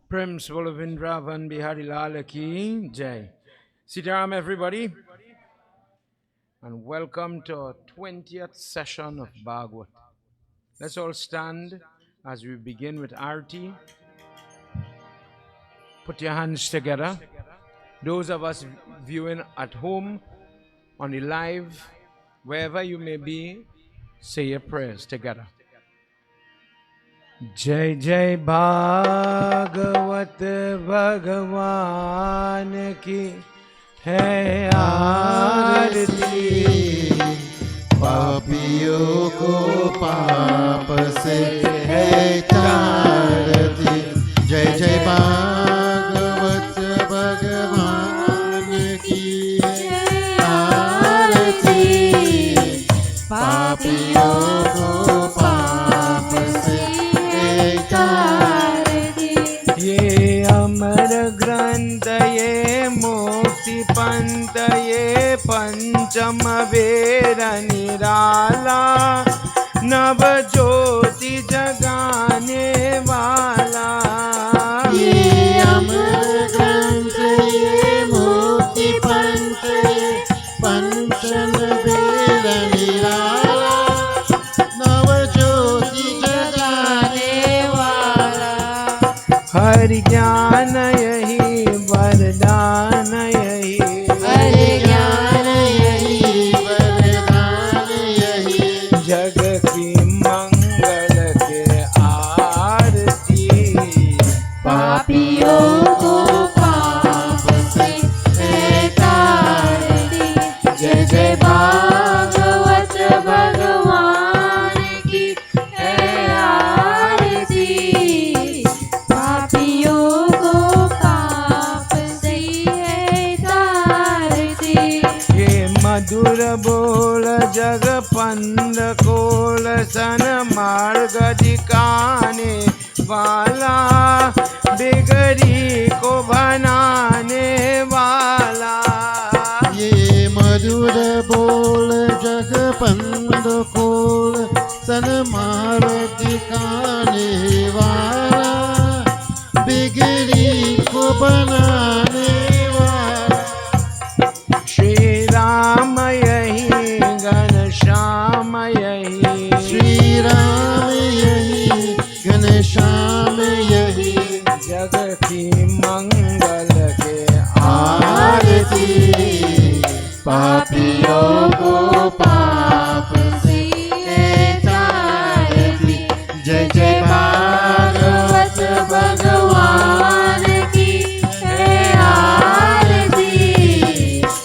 Prem Swalavindra Bihari Lal Ki Jai. Sitaram, everybody, and welcome to our 20th session of Bhagavad. Let's all stand as we begin with Arti. Put your hands together. Those of us viewing at home, on the live, wherever you may be, say your prayers together. Jai Jai Bhagavat Bhagavan Ki Hai Aarti. पापियों को पाप से है तारती. जय जय भागवत भगवान की आरती. पापियों को पाप से है तारती. ये अमर ग्रंथ ये मुक्ति पंथ ये पंचम वेद निराला नव ज्योति जगाने वाला. ये अमर ग्रंथ ये मुक्ति पंथ ये पंचम वेद निराला नव ज्योति जगाने वाला. हरि ज्ञान यही वरदान यही. हरि ज्ञान यही वरदान यही. जग की मंगल के आरती. पापियों को पाप से है तारती. जय जय भागवत भगवान की है आरती. पापियों को पाप से है तारती. ये मधुर बोल जग पंद कोल सन मार्ग दिखाने वाला. बिगड़ी को बनाने वाला. ये मधुर बोल जग पंद कोल सन मार दिखाने वाला. बिगड़ी को बनाने वाला. श्री राम यही घनश्याम यही. श्री राम यही घनश्याम यही. जग की मंगल के आरती. पापियों को पाप से है तारती. जय जय भागवत भगवान की है आरती.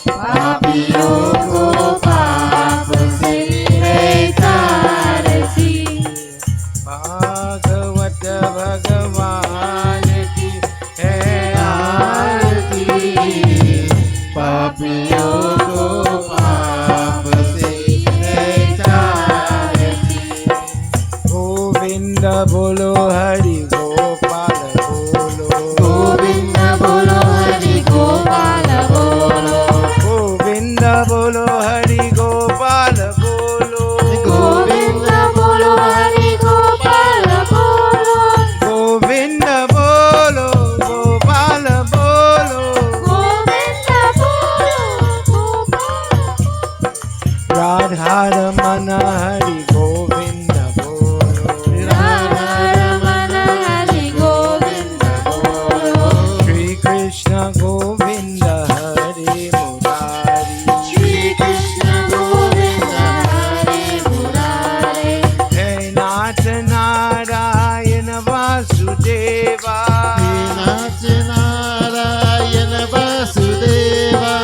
पापियों को पाप से है तारती. भागवत भगवान की है आरती. पापियों को पाप से है तारती. गोविंद बोलो हरि गोपाल बोलो. गोविंद बोलो हरि गोपाल बोलो. गोविंद बोलो हरि गोपाल बोलो. गोविंद बोलो हरि गोपाल बोलो. गोविंद बोलो गोपाल बोलो. गोविंद बोलो गोपाल. राधा रमन हरि गोविंद बोलो. राधा रमण हरि गोविंद बोलो. श्री कृष्ण गोविंद हरि मुरारी. श्री कृष्ण गोविंद हरि मुरारे. हे नाथ नारायण वासुदेवा. हे नाथ नारायण वासुदेवा.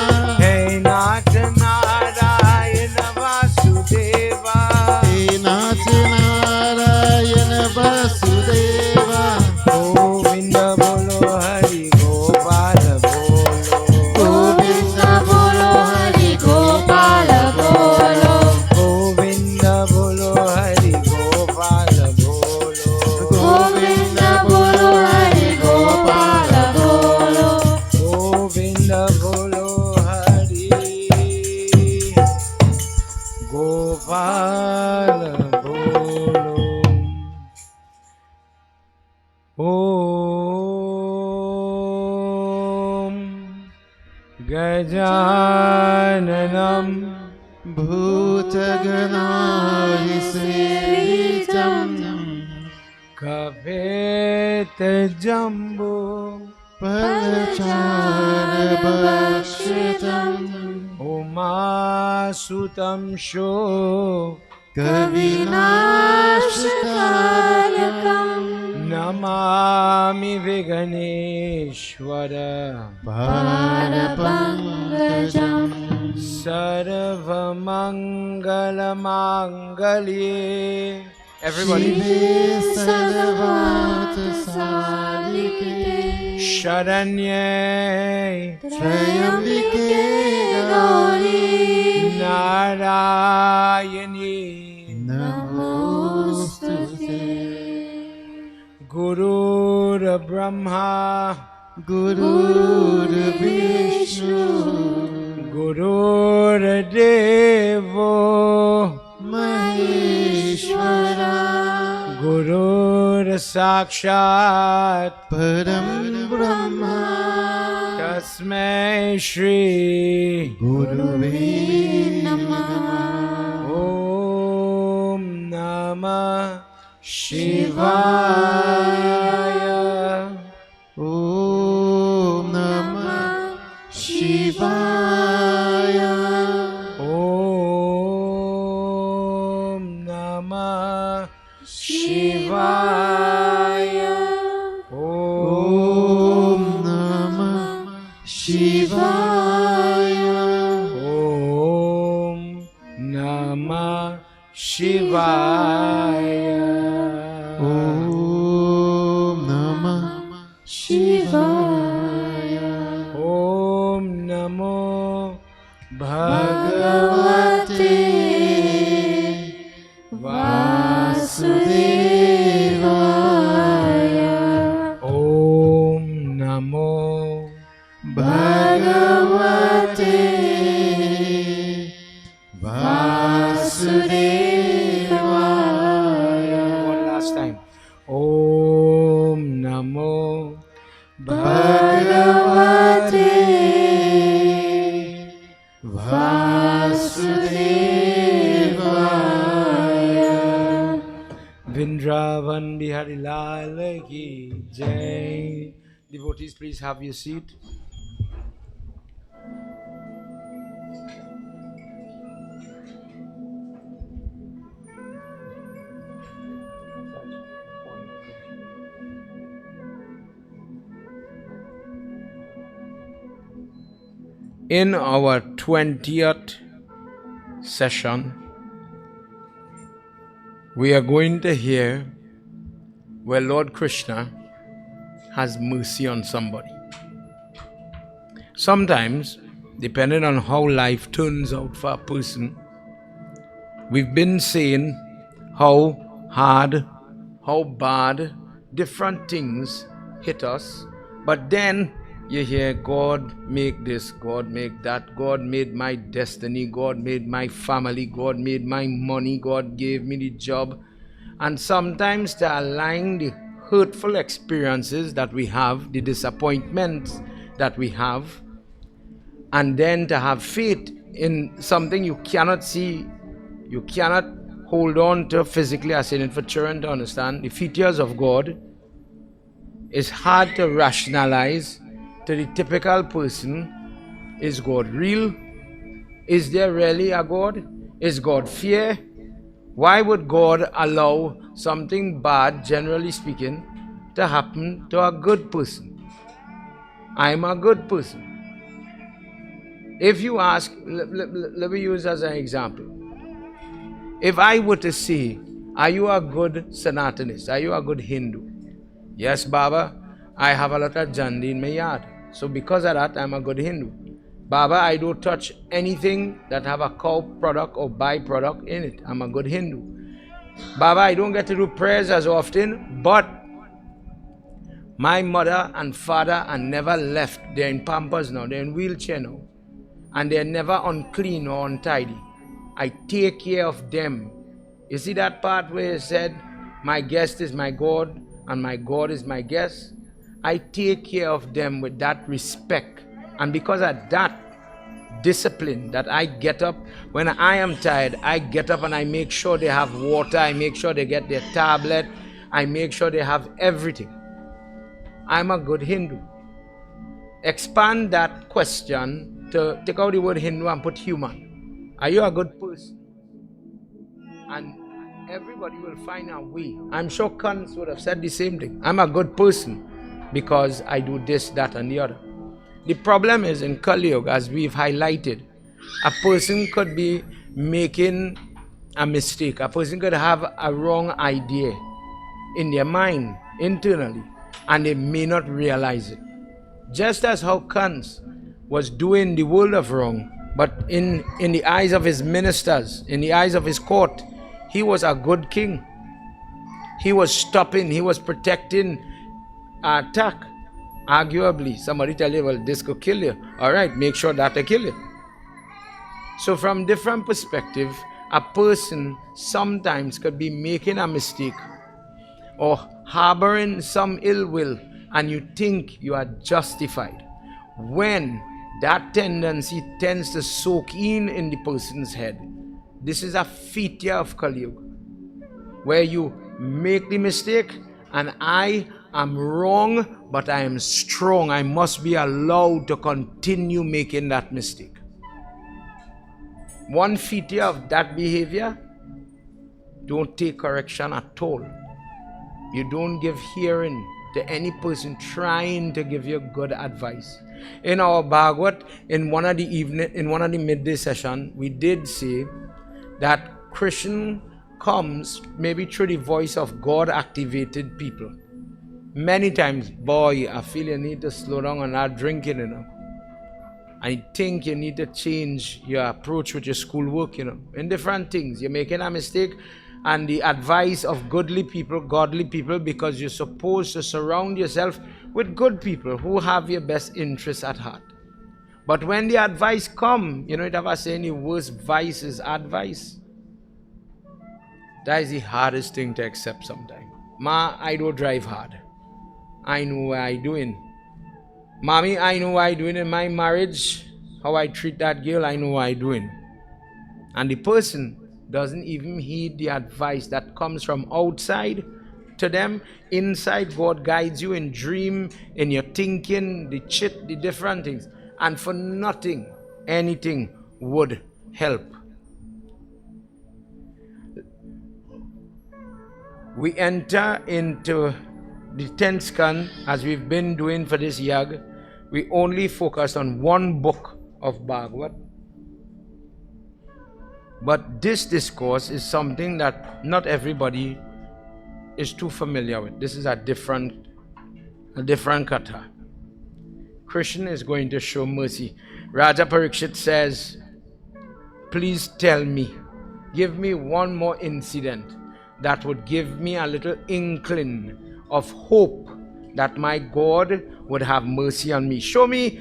हे नाथ नारायण वासुदेवा. हे नाथ नारायण वासुदेवा. गोविंद बोलो हरि गोपाल बोलो. गोविंद बोलो हरि गोपाल बोलो. गोविंद बोलो हरि गोपाल बोलो. गोविंद बोलो हरि गोपाल बोलो. गोविंद बोलो हरि गोपाल बोलो. ओ Gajananam Bhutaganasevitam Kavetajambo Palacharabhakshitam Umasutam Sho Kavinashkalakam Namami Viganeshwara Parapangajam Sarvamangalamangale. Everybody. Sharanye Trayambike Gauri Narayani Namostute Guru Brahma Guru Vishnu Guru Devo Maheshwara Guru Sakshat Param Brahma Tasmai Shri Guruve Namah Om Namah Shivaya Om Namah Shivaya Om Namah Shivaya Om Namah Shivaya Om Namah Shivaya Om Namah Shivaya Om Namo Bhagavate Vasudevaya Om Namo Bhagavate Vasudevaya One last time. Om Namo Bhagavate Vasudevaya Vrindavan Bihari Lal Ki Jai. Devotees, please have your seat. In our 20th session, we are going to hear where Lord Krishna has mercy on somebody. Sometimes, depending on how life turns out for a person, we've been saying how hard, how bad different things hit us, but then you hear God make this, God make that, God made my destiny, God made my family, God made my money, God gave me the job. And sometimes to align the hurtful experiences that we have, the disappointments that we have, and then to have faith in something you cannot see, you cannot hold on to physically. I said it for children to understand. The features of God is hard to rationalize to the typical person. Is God real? Is there really a God? Is God fear? Why would God allow something bad, generally speaking, to happen to a good person? I'm a good person. If you ask, let me use as an example. If I were to say, are you a good Sanatanist? Are you a good Hindu? Yes, Baba, I have a lot of jandi in my yard. So because of that, I'm a good Hindu. Baba, I don't touch anything that have a cow product or byproduct in it. I'm a good Hindu. Baba, I don't get to do prayers as often, but my mother and father are never left. They're in Pampers now. They're in wheelchair now. And they're never unclean or untidy. I take care of them. You see that part where it said, my guest is my God and my God is my guest? I take care of them with that respect And because of that discipline, that I get up when I am tired, I get up and I make sure they have water, I make sure they get their tablet, I make sure they have everything. I'm a good Hindu. Expand that question to take out the word Hindu and put human. Are you a good person? And everybody will find a way. I'm sure Kant would have said the same thing. I'm a good person because I do this, that, and the other. The problem is in Kali Yuga, as we've highlighted, a person could be making a mistake. A person could have a wrong idea in their mind, internally, and they may not realize it. Just as how Kant was doing the world of wrong, but in the eyes of his ministers, in the eyes of his court, he was a good king. He was stopping, he was protecting attack. Arguably, somebody tell you, well, this could kill you. All right, make sure that they kill you. So from different perspective, a person sometimes could be making a mistake or harboring some ill will, and you think you are justified, when that tendency tends to soak in the person's head. This is a feature of Kali Yuga, where you make the mistake and I am wrong, but I am strong. I must be allowed to continue making that mistake. One feature of that behavior, don't take correction at all. You don't give hearing to any person trying to give you good advice. In our Bhagavad, in one of the midday session, we did say that Krishna comes maybe through the voice of God activated people. Many times, boy, I feel you need to slow down on that drinking, I think you need to change your approach with your schoolwork, in different things. You're making a mistake, and the advice of godly people, because you're supposed to surround yourself with good people who have your best interests at heart. But when the advice comes, it ever say any worst vice is advice. That is the hardest thing to accept sometimes. Ma, I don't drive hard. I know what I doing. Mommy, I know what I doing in my marriage. How I treat that girl, I know what I doing. And the person doesn't even heed the advice that comes from outside to them. Inside, God guides you in dream, in your thinking, the different things. And for nothing, anything would help. We enter into the 10th Skandha, as we've been doing for this Yag. We only focus on one book of Bhagavad. But this discourse is something that not everybody is too familiar with. This is a different Katha. Krishna is going to show mercy. Raja Parikshit says, please tell me, give me one more incident that would give me a little inkling of hope that my God would have mercy on me. Show me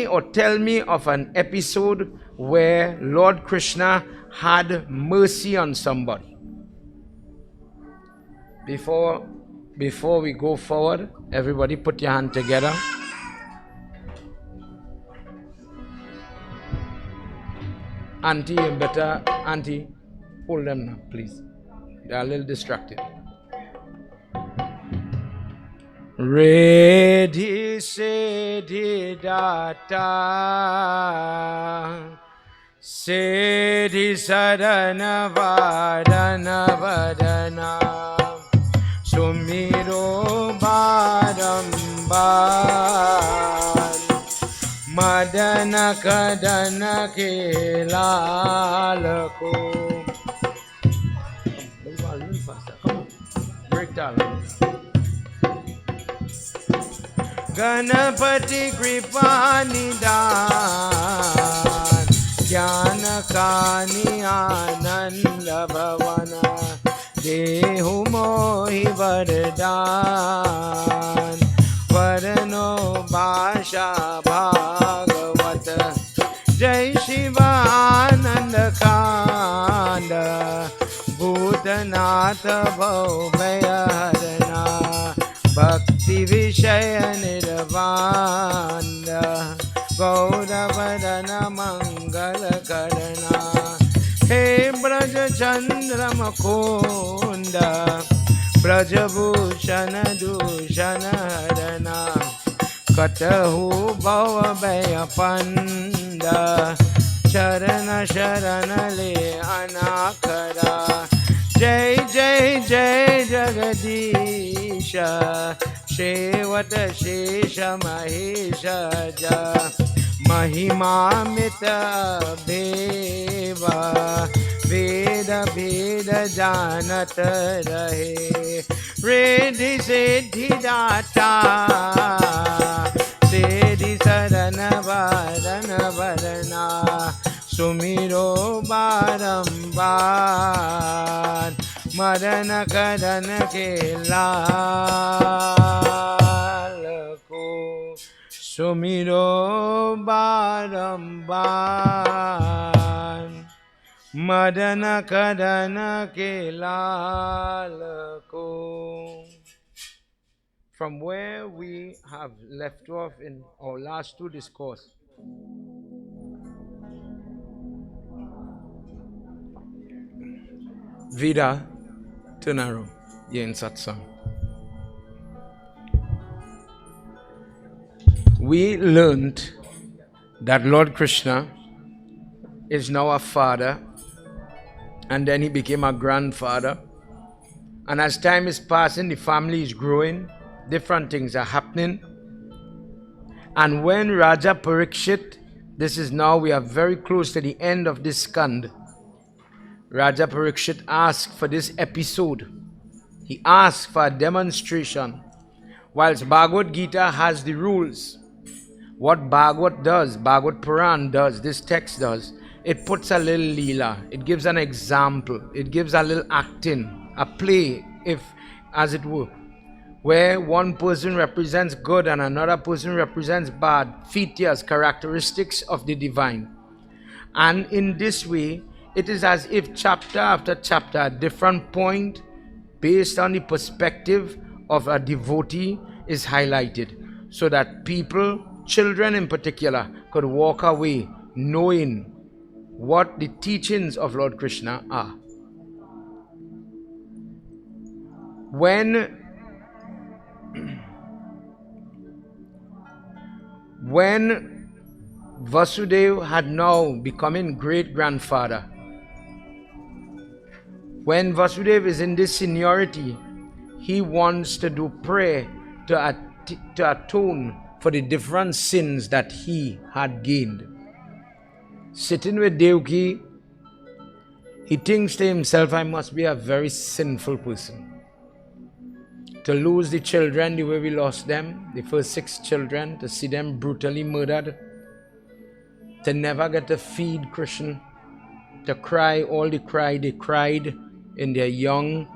or tell me of an episode where Lord Krishna had mercy on somebody. Before we go forward, everybody put your hand together. Auntie, you better, Auntie, hold them now, please. They are a little distracted. Redhi Siddhi Data Siddhi Sadhana Vadana Vadana Sumiro Barambar Madana Kadana Kelalako. Come on, break down. Ganapati Kripa Nidan Jnana Kani Ananda Bhavana Dehu Mohi Vardhan Varano Bhasha Bhagavata Jai Shiva Ananda Kanda Bhutanatha Bhaubhaya Harana Bhakti Vishaya Nirvana Gaudavadana Mangala Karana He Braja Chandra Makunda Braja Bhushana Dushana Harana Katahu Bhava Bhaya Panda Charana Sharana Le Anakara Jai Jai Jai Jagadisha Shevata Shesha Mahesha Ja Mahima Mita Bheva Veda Veda Janata Rahe Riddhi Siddhi Data Siddhi Sarana Varana Varana Sumiro Barambar Marana Karana Ke Lalako Sumiro Barambar Madana Kadana Ke Lalako. From where we have left off in our last two discourse, Vida Tunaro Yen Satsang. We learned that Lord Krishna is now a father, and then he became a grandfather. And as time is passing, the family is growing, different things are happening. And when Raja Parikshit, this is now, we are very close to the end of this Skandha. Raja Parikshit asked for this episode. He asked for a demonstration. Whilst Bhagavad Gita has the rules, what Bhagavad does, Bhagavad Puran does, this text does, it puts a little leela, it gives an example, it gives a little acting, a play, if as it were, where one person represents good and another person represents bad, features, characteristics of the divine. And in this way, it is as if chapter after chapter, at different point, based on the perspective of a devotee, is highlighted, so that people, children in particular, could walk away knowing what the teachings of Lord Krishna are. When Vasudeva had now becoming great-grandfather, when Vasudeva is in this seniority, he wants to do prayer to atone for the different sins that he had gained. Sitting with Devaki, he thinks to himself, I must be a very sinful person. To lose the children the way we lost them, the first 6 children, to see them brutally murdered, to never get to feed Krishna, to cry all the cry they cried in their young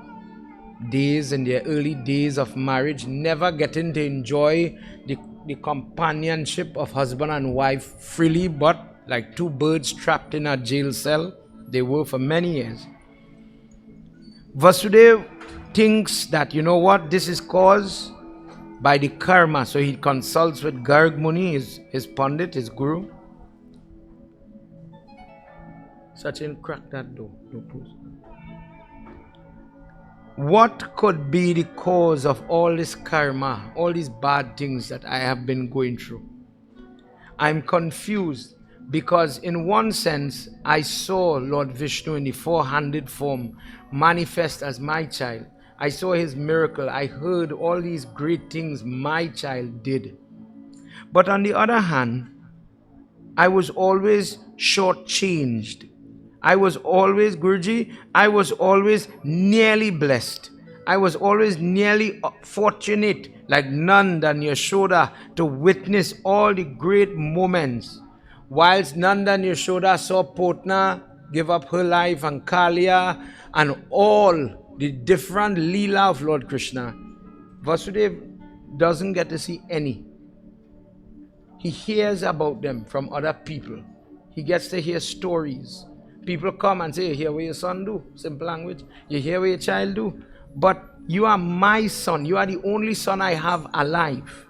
days, in their early days of marriage, never getting to enjoy the companionship of husband and wife freely, but like 2 birds trapped in a jail cell, they were for many years. Vasudeva thinks that, you know what, this is caused by the karma. So he consults with Garg Muni, his Pandit, his guru. Sachin, crack that door. What could be the cause of all this karma, all these bad things that I have been going through? I'm confused because in one sense, I saw Lord Vishnu in the 4-handed form manifest as my child. I saw his miracle. I heard all these great things my child did. But on the other hand, I was always shortchanged. I was always, Guruji, I was always nearly blessed. I was always nearly fortunate, like Nanda and Yashoda, to witness all the great moments. Whilst Nanda and Yashoda saw Potna give up her life and Kalia and all the different Leela of Lord Krishna, Vasudeva doesn't get to see any. He hears about them from other people. He gets to hear stories. People come and say, you hear what your son do? Simple language. You hear what your child do? But you are my son. You are the only son I have alive.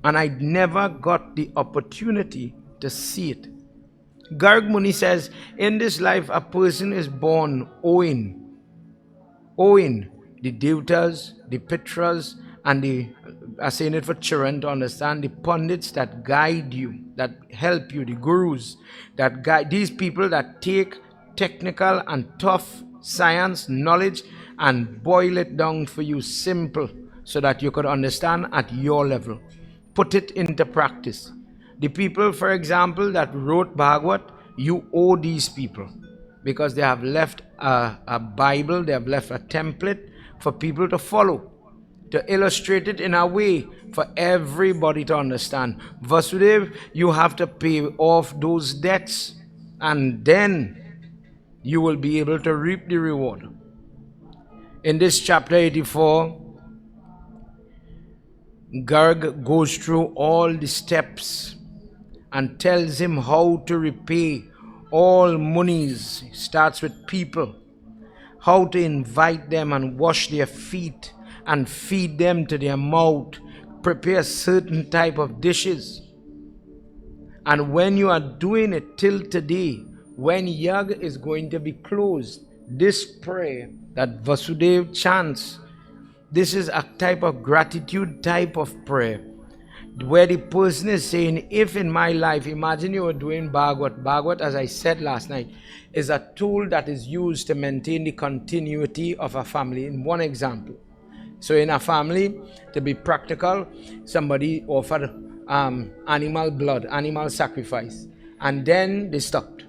And I never got the opportunity to see it. Garg Muni says, in this life, a person is born owing the devatas, the pitras, and the, I'm saying it for children to understand, the pundits that guide you, that help you, the gurus that guide, these people that take technical and tough science knowledge and boil it down for you simple so that you could understand at your level. Put it into practice. The people, for example, that wrote Bhagavad, you owe these people because they have left a Bible, they have left a template for people to follow, to illustrate it in a way for everybody to understand. Vasudev, you have to pay off those debts and then you will be able to reap the reward. In this chapter 84, Garg goes through all the steps and tells him how to repay all monies. Starts with people, how to invite them and wash their feet and feed them to their mouth, prepare certain type of dishes. And when you are doing it till today, when Yag is going to be closed, this prayer that Vasudev chants, this is a type of gratitude type of prayer, where the person is saying, if in my life, imagine you were doing Bhagavad. Bhagavad, as I said last night, is a tool that is used to maintain the continuity of a family. In one example, so in a family, to be practical, somebody offered animal blood, animal sacrifice, and then they stopped.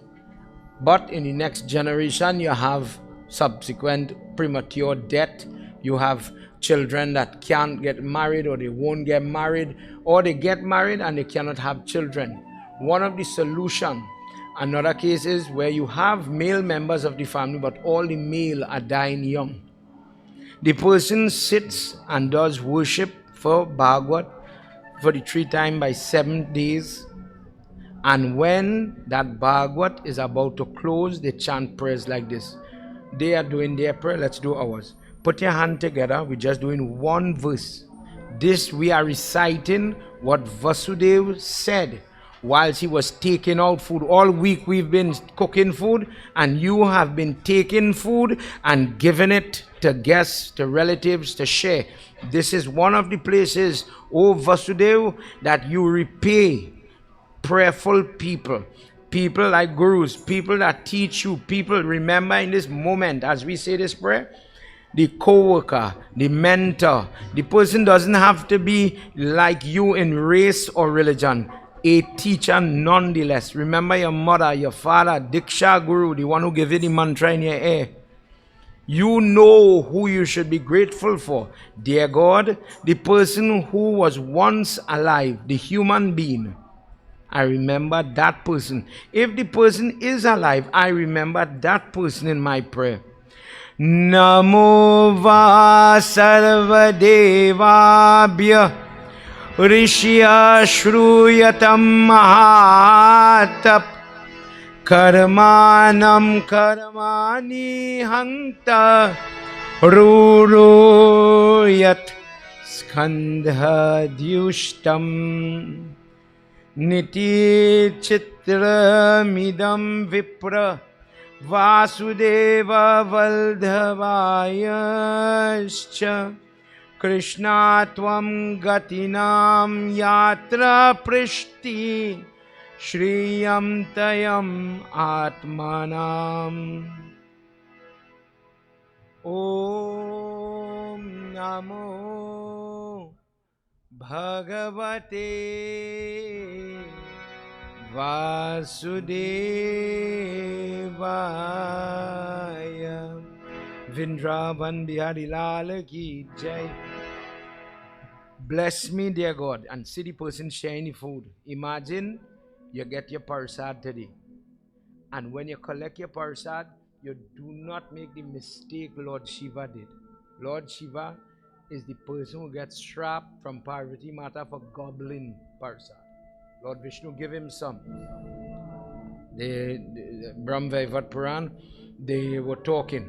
But in the next generation, you have subsequent premature death. You have children that can't get married, or they won't get married, or they get married and they cannot have children. One of the solutions, another case is where you have male members of the family, but all the male are dying young. The person sits and does worship for Bhagavad for the 3 times by 7 days. And when that Bhagavad is about to close, they chant prayers like this. They are doing their prayer, let's do ours. Put your hand together, we're just doing one verse. This we are reciting what Vasudev said whilst he was taking out food. All week we've been cooking food, and you have been taking food and giving it to guests, to relatives, to share. This is one of the places, O Vasudev, that you repay prayerful people, people like gurus, people that teach you, people. Remember, in this moment as we say this prayer, the co-worker, the mentor, the person doesn't have to be like you in race or religion, a teacher nonetheless. Remember your mother, your father, Diksha Guru, the one who gave you the mantra in your ear. You know who you should be grateful for. Dear God, the person who was once alive, the human being, I remember that person. If the person is alive, I remember that person in my prayer. Namo va sarva devabhya rishya shruyatam mahatap karmanam karmani hanta ruruyat skandha dyushtam niti chitra midam vipra vasudeva valdhavayascha krishna tvam gatinam yatra prishti shriyam tayam atmanam. Om namo Bhagavate Vasudevaya. Vrindavan Bihari Lal ki jai. Bless me, dear God, and see the person sharing the food. Imagine you get your parsad today, and when you collect your parsad, you do not make the mistake Lord Shiva did. Lord Shiva is the person who gets strapped from Parvati Mata for gobbling parsad. Lord Vishnu give him some. The Brahma Vaivat Puran, they were talking,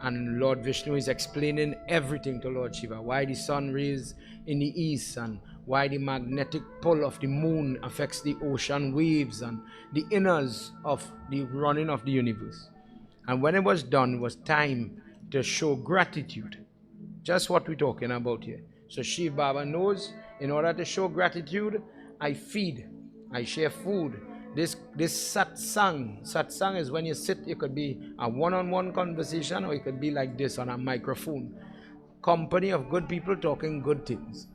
And Lord Vishnu is explaining everything to Lord Shiva. Why the sun rays in the east, and why the magnetic pull of the moon affects the ocean waves and the inners of the running of the universe. And when it was done, it was time to show gratitude. Just what we're talking about here. So Shiv Baba knows, in order to show gratitude, I feed, I share food. This satsang is when you sit, it could be a one-on-one conversation, or it could be like this on a microphone. Company of good people talking good things.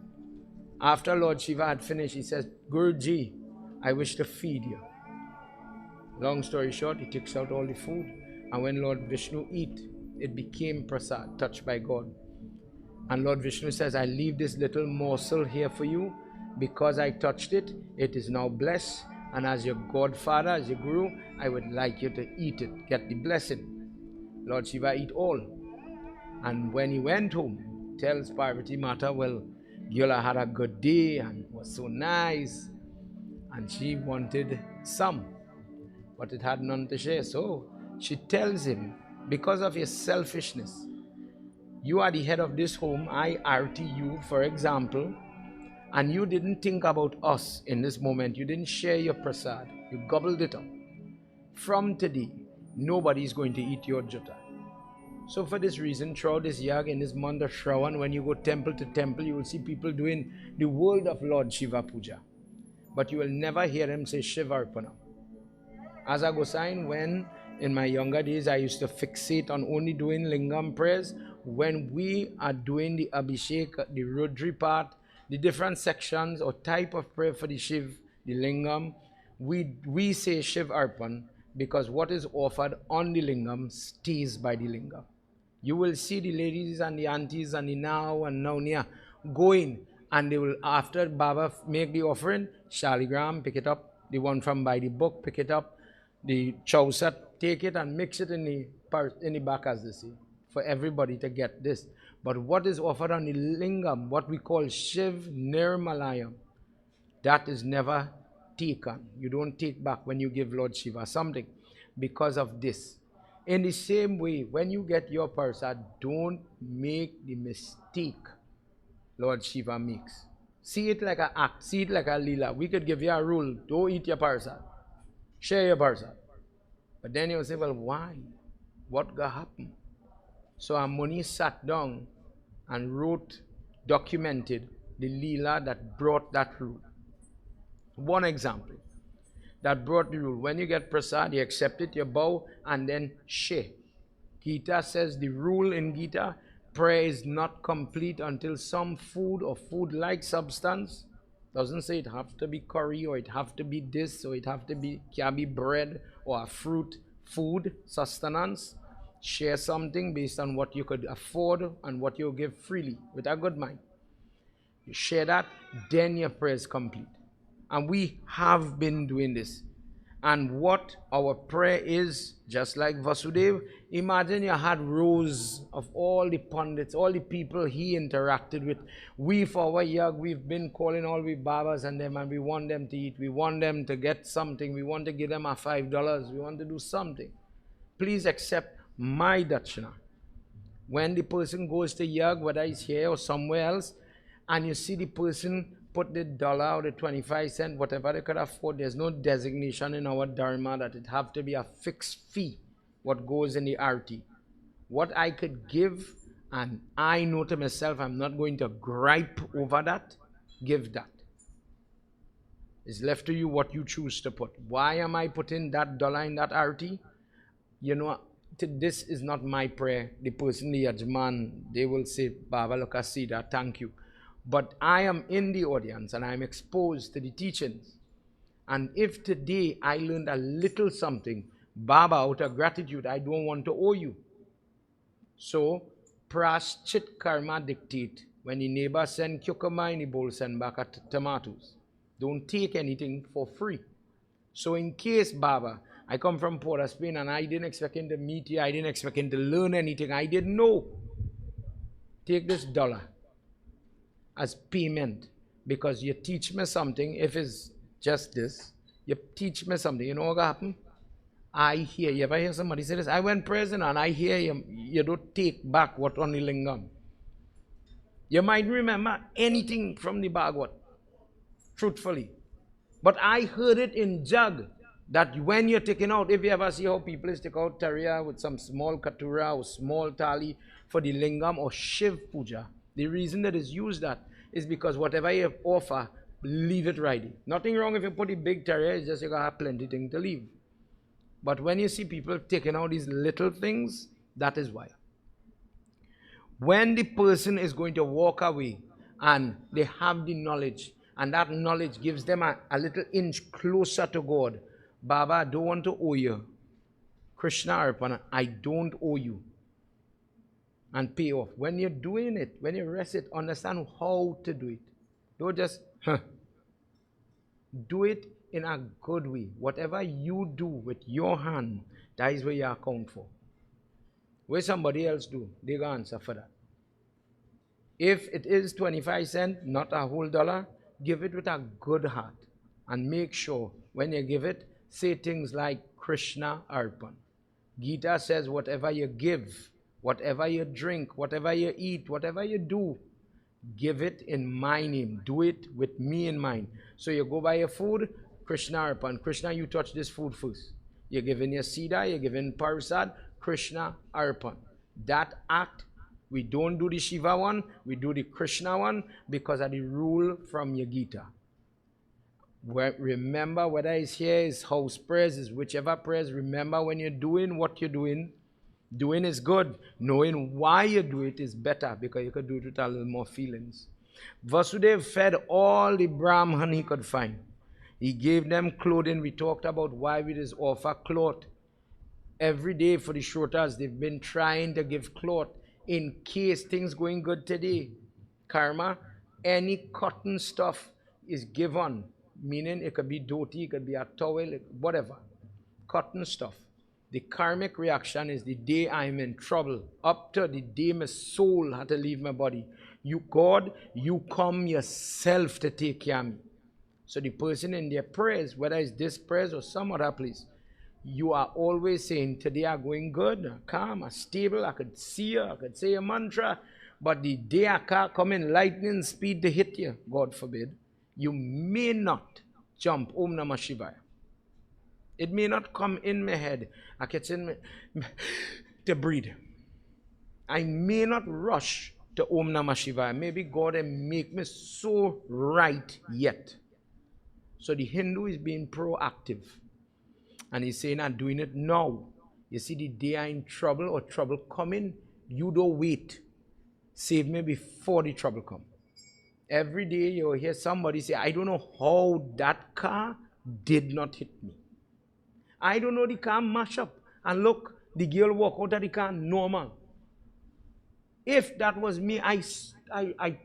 After Lord Shiva had finished, he says, Guruji, I wish to feed you. Long story short, he takes out all the food, and when Lord Vishnu eat, it became prasad, touched by God. And Lord Vishnu says, I leave this little morsel here for you because I touched it. It is now blessed. And as your godfather, as your guru, I would like you to eat it, get the blessing. Lord Shiva eat all. And when he went home, tells Parvati Mata, well, Gyula had a good day and was so nice. And she wanted some, but it had none to share. So she tells him, because of your selfishness, you are the head of this home, I RT you, for example, and you didn't think about us in this moment. You didn't share your prasad. You gobbled it up. From today, nobody is going to eat your jota. So for this reason, throughout this yag, in this month of Shravan, when you go temple to temple, you will see people doing the word of Lord Shiva Puja. But you will never hear him say Shiva Arpana. As a Gosine, when in my younger days, I used to fixate on only doing lingam prayers. When we are doing the Abhishek, the Rudri part, the different sections or type of prayer for the Shiv, the lingam, we say Shiv Arpan because what is offered on the lingam stays by the lingam. You will see the ladies and the aunties and the now and Naunia going, and they will, after Baba make the offering, Shaligram, pick it up, the one from by the book, pick it up, the Chausat, take it and mix it in the back, as they say, for everybody to get this. But what is offered on the lingam, what we call Shiv Nirmalayam, that is never taken. You don't take back when you give Lord Shiva something because of this. In the same way, when you get your prasad, don't make the mistake Lord Shiva makes. See it like an act, see it like a lila. We could give you a rule, don't eat your prasad, share your prasad. But then you'll say, well, why? What got happen? So our Muni sat down and wrote, documented the lila that brought that rule. One example that brought the rule. When you get prasad, you accept it, you bow, and then share. Gita says the rule in Gita, prayer is not complete until some food or food-like substance, doesn't say it have to be curry or it have to be this or it have to be, can be bread or a fruit, food, sustenance. Share something based on what you could afford and what you give freely with a good mind. You share that, then your prayer is complete. And we have been doing this. And what our prayer is, just like Vasudev, imagine you had rows of all the pundits, all the people he interacted with. We, for our yag, we've been calling all the Babas and them, and we want them to eat. We want them to get something. We want to give them a $5. We want to do something. Please accept my dachana. When the person goes to yag, whether it's here or somewhere else, and you see the person put the dollar or the 25 cents, whatever they could afford, there's no designation in our dharma that it have to be a fixed fee, what goes in the RT. What I could give, and I know to myself, I'm not going to gripe over that, give that. It's left to you what you choose to put. Why am I putting that dollar in that RT? You know, this is not my prayer. The person, the Yajman, they will say, Baba Lokasida, thank you. But I am in the audience and I'm exposed to the teachings. And if today I learned a little something, Baba, out of gratitude, I don't want to owe you. So, praschit karma dictate. When the neighbor send cucumber in the bowl, send back tomatoes. Don't take anything for free. So in case, Baba, I come from Port of Spain and I didn't expect him to meet you, I didn't expect him to learn anything, I didn't know. Take this dollar as payment, because you teach me something. If it's just this, you teach me something. You know what will happen? I hear. You ever hear somebody say this? I went prison and I hear you don't take back what on the lingam. You might remember anything from the Bhagavad, truthfully. But I heard it in jug that when you're taking out, if you ever see how people is take out Tariya with some small katura or small tali for the lingam or Shiv puja, the reason that is used that is because whatever you offer, leave it ready. Nothing wrong if you put the big Tariya, it's just you gotta have plenty thing to leave. But when you see people taking out these little things, that is why. When the person is going to walk away and they have the knowledge, and that knowledge gives them a little inch closer to God, Baba, I don't want to owe you. Krishna Arpana, I don't owe you. And pay off. When you're doing it, when you rest it, understand how to do it. Don't just, do it in a good way. Whatever you do with your hand, that is where you account for. Where somebody else do, they go answer for that. If it is 25 cents, not a whole dollar, give it with a good heart. And make sure when you give it, say things like Krishna Arpan. Gita says whatever you give, whatever you drink, whatever you eat, whatever you do, give it in my name. Do it with me in mind. So you go buy your food, Krishna Arpan. Krishna, you touch this food first. You're giving your Siddha, you're giving Parasad, Krishna Arpan. That act, we don't do the Shiva one, we do the Krishna one because of the rule from your Gita. Remember, whether it's here, it's house prayers, is whichever prayers, remember when you're doing what you're doing is good. Knowing why you do it is better because you could do it with a little more feelings. Vasudev fed all the Brahman he could find. He gave them clothing. We talked about why we just offer cloth. Every day for the Shrotas, they've been trying to give cloth in case things going good today. Karma, any cotton stuff is given. Meaning it could be dhoti, it could be a towel, whatever. Cotton stuff. The karmic reaction is the day I'm in trouble. Up to the day my soul had to leave my body. You, God, you come yourself to take care of me. So the person in their prayers, whether it's this prayers or some other place, you are always saying, today I'm going good, I'm calm, I'm stable, I could see you, I could say a mantra, but the day I can't come in lightning speed to hit you, God forbid, you may not jump Om Namah Shivaya. It may not come in my head. I can in to breathe. I may not rush to Om Namah Shivaya. Maybe God will make me so right yet. So the Hindu is being proactive. And he's saying, I'm doing it now. You see, the day I'm in trouble or trouble coming, you don't wait. Save me before the trouble comes. Every day you'll hear somebody say, I don't know how that car did not hit me. I don't know, the car mash up. And look, the girl walk out of the car normal. If that was me, I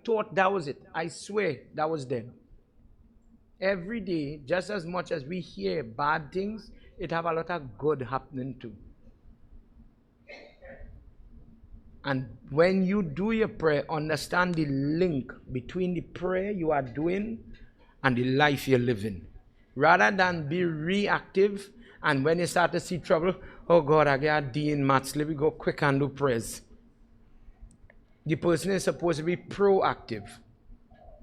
thought that was it. I swear that was them. Every day, just as much as we hear bad things, it have a lot of good happening too. And when you do your prayer, understand the link between the prayer you are doing and the life you're living. Rather than be reactive, and when you start to see trouble, oh God, I got a D in maths, let me go quick and do prayers. The person is supposed to be proactive.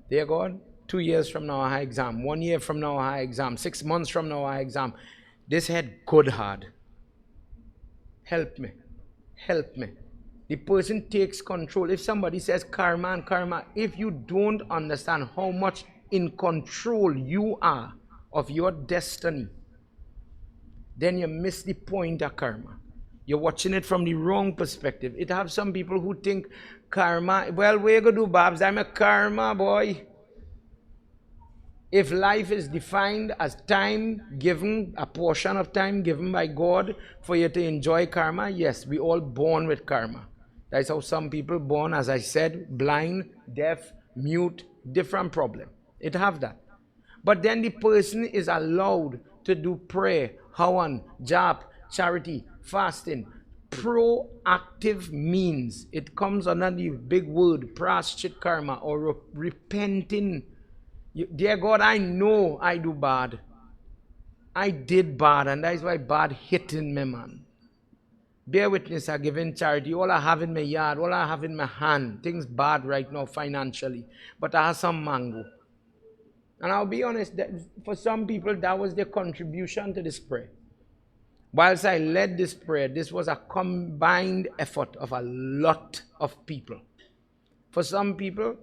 Dear God, 2 years from now I have exam, 1 year from now I have exam, 6 months from now I have exam. This head good hard. Help me. Help me. The person takes control. If somebody says karma and karma, if you don't understand how much in control you are of your destiny, then you miss the point of karma. You're watching it from the wrong perspective. It have some people who think karma, well, where you gonna do, Babs? I'm a karma boy. If life is defined as time given, a portion of time given by God for you to enjoy karma, yes, we all born with karma. That's how some people born, as I said, blind, deaf, mute, different problem. It have that. But then the person is allowed to do prayer, hawan, jap, charity, fasting. Proactive means, it comes under the big word, praschit karma, or repenting. Dear God, I know I do bad. I did bad, and that is why bad hitting me, man. Bear witness, I giving charity. All I have in my yard, all I have in my hand. Things bad right now financially. But I have some mango. And I'll be honest, that for some people, that was their contribution to this prayer. Whilst I led this prayer, this was a combined effort of a lot of people. For some people,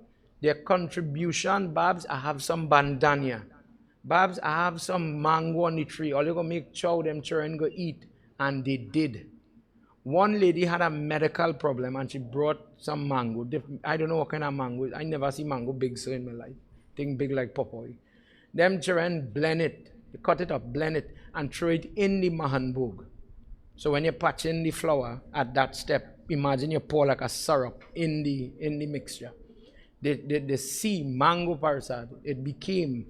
their contribution, Babs, I have some bandania. Babs, I have some mango on the tree. All you go make chow, them children go eat. And they did. One lady had a medical problem and she brought some mango. I don't know what kind of mango. I never see mango big so in my life. Thing big like Popeye. Them children blend it. They cut it up, blend it, and throw it in the mahanbog. So when you patch in the flour at that step, imagine you pour like a syrup in the mixture. The sea, mango parasad, it became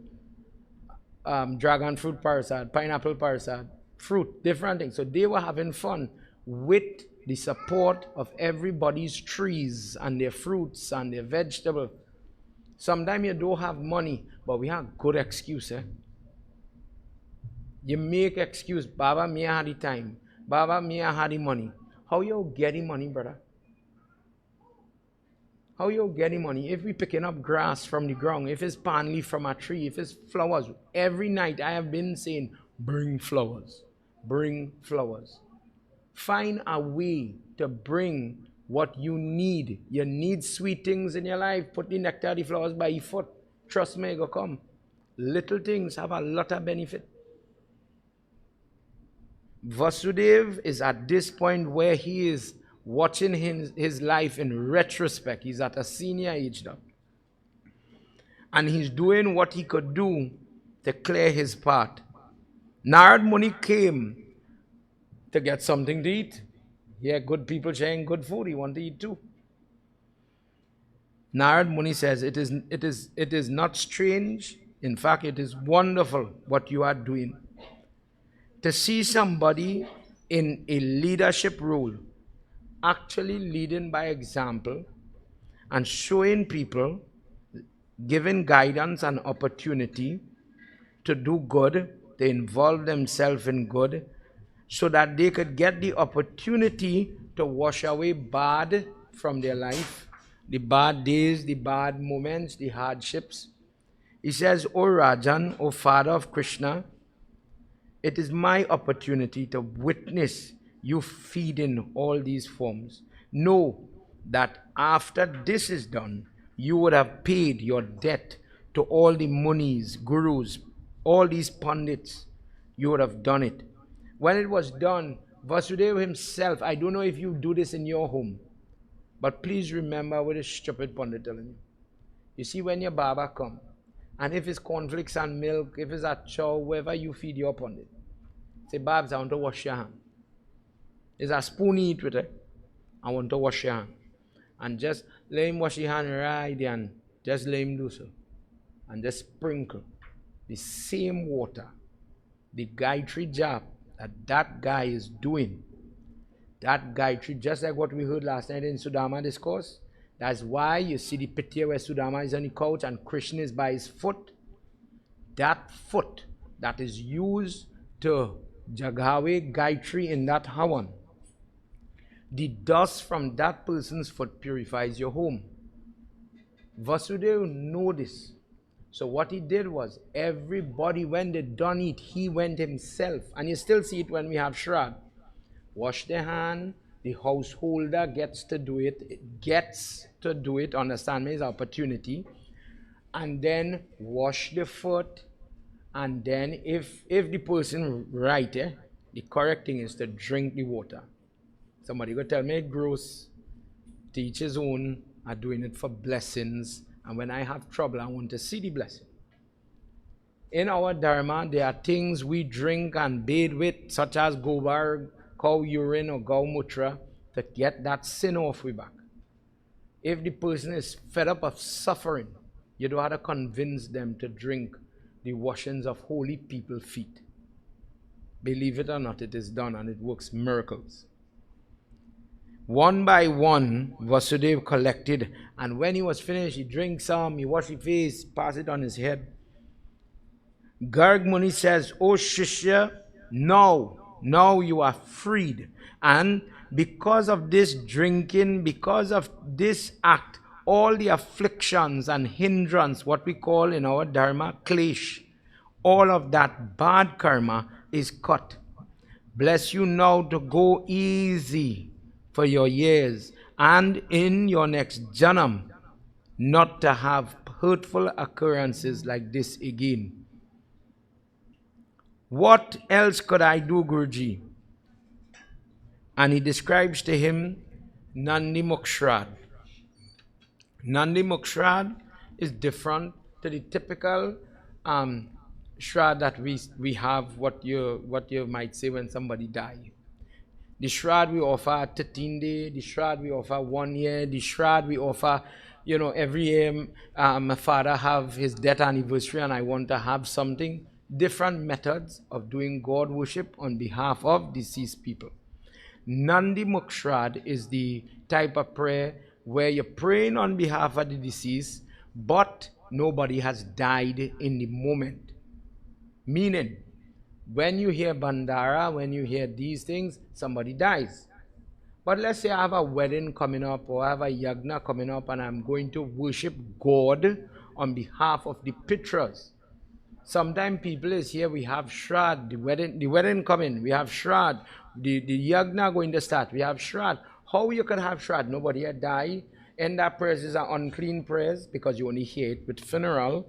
dragon fruit parasad, pineapple parasad, fruit, different things. So they were having fun with the support of everybody's trees and their fruits and their vegetables. Sometimes you don't have money, but we have good excuse. You make excuse, Baba, me I had the time. Baba, me I had the money. How you getting money, brother? How you getting money? If we picking up grass from the ground, if it's palm leaf from a tree, if it's flowers, every night I have been saying, bring flowers, bring flowers. Find a way to bring what you need. You need sweet things in your life. Put the nectar of the flowers by your foot. Trust me, it will come. Little things have a lot of benefit. Vasudev is at this point where he is watching his life in retrospect. He's at a senior age now. And he's doing what he could do to clear his path. Narad Muni came to get something to eat. Here, good people sharing good food. He wanted to eat too. Narad Muni says, it is not strange. In fact, it is wonderful what you are doing. To see somebody in a leadership role actually leading by example and showing people, giving guidance and opportunity to do good, to involve themselves in good, so that they could get the opportunity to wash away bad from their life, the bad days, the bad moments, the hardships. He says, O Rajan, O Father of Krishna, it is my opportunity to witness you feeding all these forms. Know that after this is done, you would have paid your debt to all the munis, gurus, all these pandits. You would have done it. When it was done, Vasudeva himself, I don't know if you do this in your home, but please remember what is stupid pandit telling you. You see, when your Baba come, and if it's cornflakes and milk, if it's a chow, wherever you feed your pandit, say, Babs, I want to wash your hand. There's a spoon eat with it. I want to wash your hand. And just let him wash your hand right there and just let him do so. And just sprinkle the same water, the Gayatri jap that guy is doing. That Gayatri, just like what we heard last night in Sudama discourse. That's why you see the picture where Sudama is on the couch and Krishna is by his foot. That foot that is used to Jagave Gayatri in that Havan. The dust from that person's foot purifies your home. Vasudeva knew this. So what he did was, everybody, when they done it, he went himself. And you still see it when we have Shrad. Wash their hand. The householder gets to do it. Understand me? It's an opportunity. And then wash the foot. And then if the person right, the correct thing is to drink the water. Somebody go tell me it's gross. Teach his own are doing it for blessings. And when I have trouble, I want to see the blessing. In our Dharma, there are things we drink and bathe with, such as gobar, cow urine, or gaumutra, to get that sin off we back. If the person is fed up of suffering, you don't have to convince them to drink the washings of holy people's feet. Believe it or not, it is done and it works miracles. One by one, Vasudeva collected, and when he was finished, he drank some, he washed his face, passed it on his head. Garg Muni says, "O Shishya, now you are freed. And because of this drinking, because of this act, all the afflictions and hindrance, what we call in our Dharma, klesh, all of that bad karma is cut. Bless you now to go easy for your years and in your next janam, not to have hurtful occurrences like this again." What else could I do, Guruji? And he describes to him Nandi Mukshrad. Nandi Mukshrad is different to the typical shrad that we have, what you might say when somebody dies. The shroud we offer 13 days, the shroud we offer 1 year, the shroud we offer, every year my father have his death anniversary and I want to have something. Different methods of doing God worship on behalf of deceased people. Nandi Mukshrad is the type of prayer where you're praying on behalf of the deceased, but nobody has died in the moment. Meaning, when you hear Bandara, when you hear these things, somebody dies. But let's say I have a wedding coming up or I have a Yagna coming up and I'm going to worship God on behalf of the Pitras. Sometimes people is here, we have Shrad, the wedding coming, we have Shrad, the Yagna going to start, we have Shrad. How you could have Shrad? Nobody had died. And that prayers is an unclean prayers because you only hear it with funeral.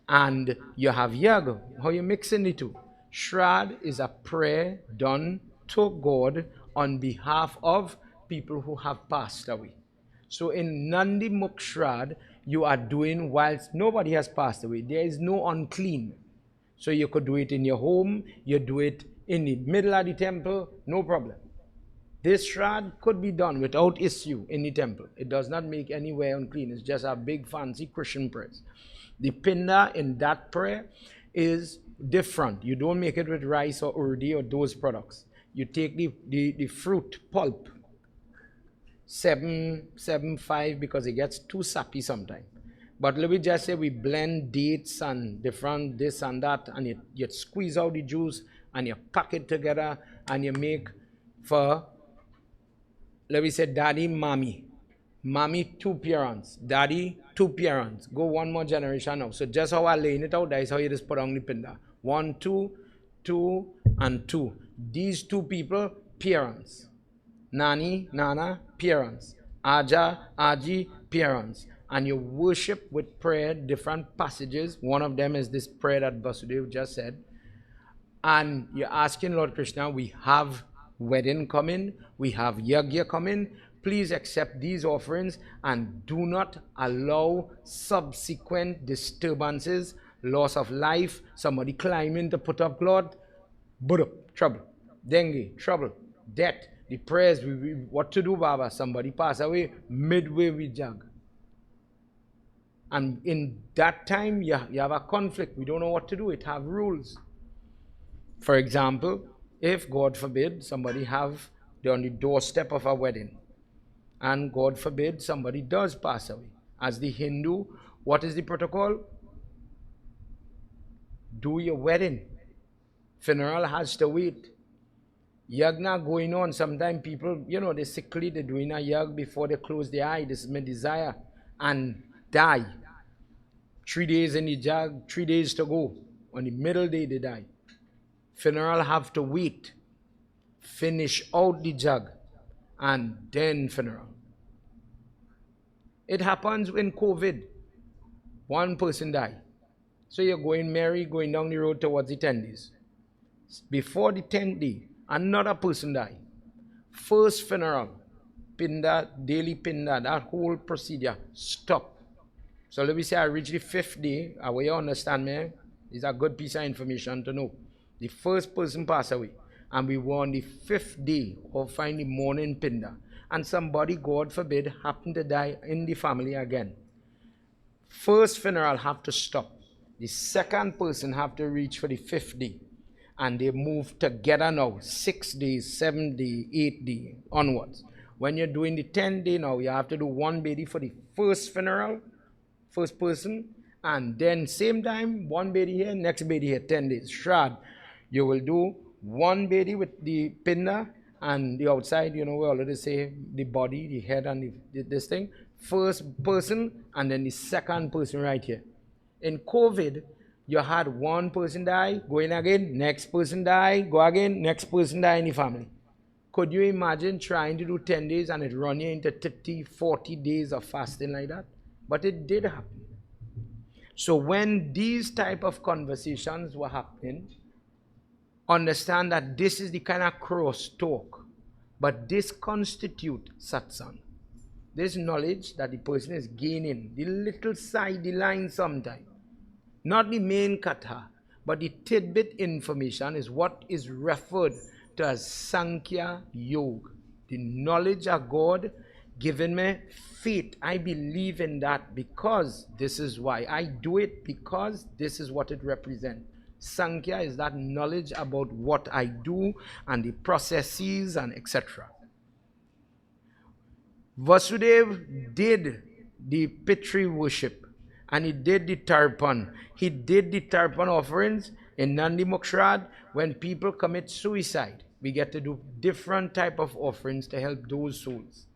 And you have Yag. How you mixing the two? Shrad is a prayer done to God on behalf of people who have passed away. So in Nandi Mukshrad, you are doing whilst nobody has passed away. There is no unclean. So you could do it in your home, you do it in the middle of the temple, no problem. This Shrad could be done without issue in the temple. It does not make anywhere unclean. It's just a big fancy Christian prayers. The pinda in that prayer is different. You don't make it with rice or urdi or those products. You take the fruit pulp, 7.5 because it gets too sappy sometimes. But let me just say we blend dates and different this and that, and you squeeze out the juice and you pack it together and you make for, let me say, daddy, mommy. Mommy, 2 parents. Daddy, 2 parents. Go one more generation now. So just how I laying it out, that is how you just put on the pinda. 1, 2, 2, and 2. These 2 people, parents. Nani, Nana, parents. Aja, Aji, parents. And you worship with prayer, different passages. One of them is this prayer that Vasudev just said. And you're asking Lord Krishna, we have wedding coming, we have yagya coming. Please accept these offerings and do not allow subsequent disturbances, loss of life, somebody climbing to put up Lord, Buddha, trouble, dengue, trouble, death. The prayers, what to do, Baba? Somebody pass away, midway we jog. And in that time, you have a conflict. We don't know what to do. It have rules. For example, if, God forbid, somebody they're on the doorstep of a wedding, and God forbid, somebody does pass away. As the Hindu, what is the protocol? Do your wedding. Funeral has to wait. Yagna going on. Sometimes people, they're sickly, they're doing a yag before they close their eye. This is my desire. And die. 3 days in the jag, 3 days to go. On the middle day, they die. Funeral have to wait. Finish out the jag. And then funeral. It happens in COVID. 1 person died. So you're going down the road towards the 10 days. Before the 10th day, another person died. First funeral, pinda, daily pinda, that whole procedure, stop. So let me say I reach the 5th day, will you understand me? It's a good piece of information to know. The first person passed away, and we were on the 5th day of the morning pinda. And somebody, God forbid, happened to die in the family again. First funeral have to stop. The second person have to reach for the 5th day. And they move together now, 6 days, 7 days, 8 days, onwards. When you're doing the 10th day now, you have to do 1 baby for the first funeral, first person, And then same time, one bedi here, next bedi here, 10 days. Shroud. You will do one bedi with the pinna and the outside, we already say the body, the head and this thing. First person and then the second person right here. In COVID, you had one person die, go in again, next person die, go again, next person die in the family. Could you imagine trying to do 10 days and it run you into 30, 40 days of fasting like that? But it did happen. So when these type of conversations were happening, understand that this is the kind of cross talk, but this constitute satsang. This knowledge that the person is gaining, the little side, the line sometimes. Not the main katha, but the tidbit information is what is referred to as Sankhya Yoga. The knowledge of God given me faith. I believe in that because this is why. I do it because this is what it represents. Sankhya is that knowledge about what I do and the processes and etc. Vasudev did the Pitri worship and he did the Tarpan. He did the Tarpan offerings in Nandi Mokshrad. When people commit suicide, we get to do different type of offerings to help those souls.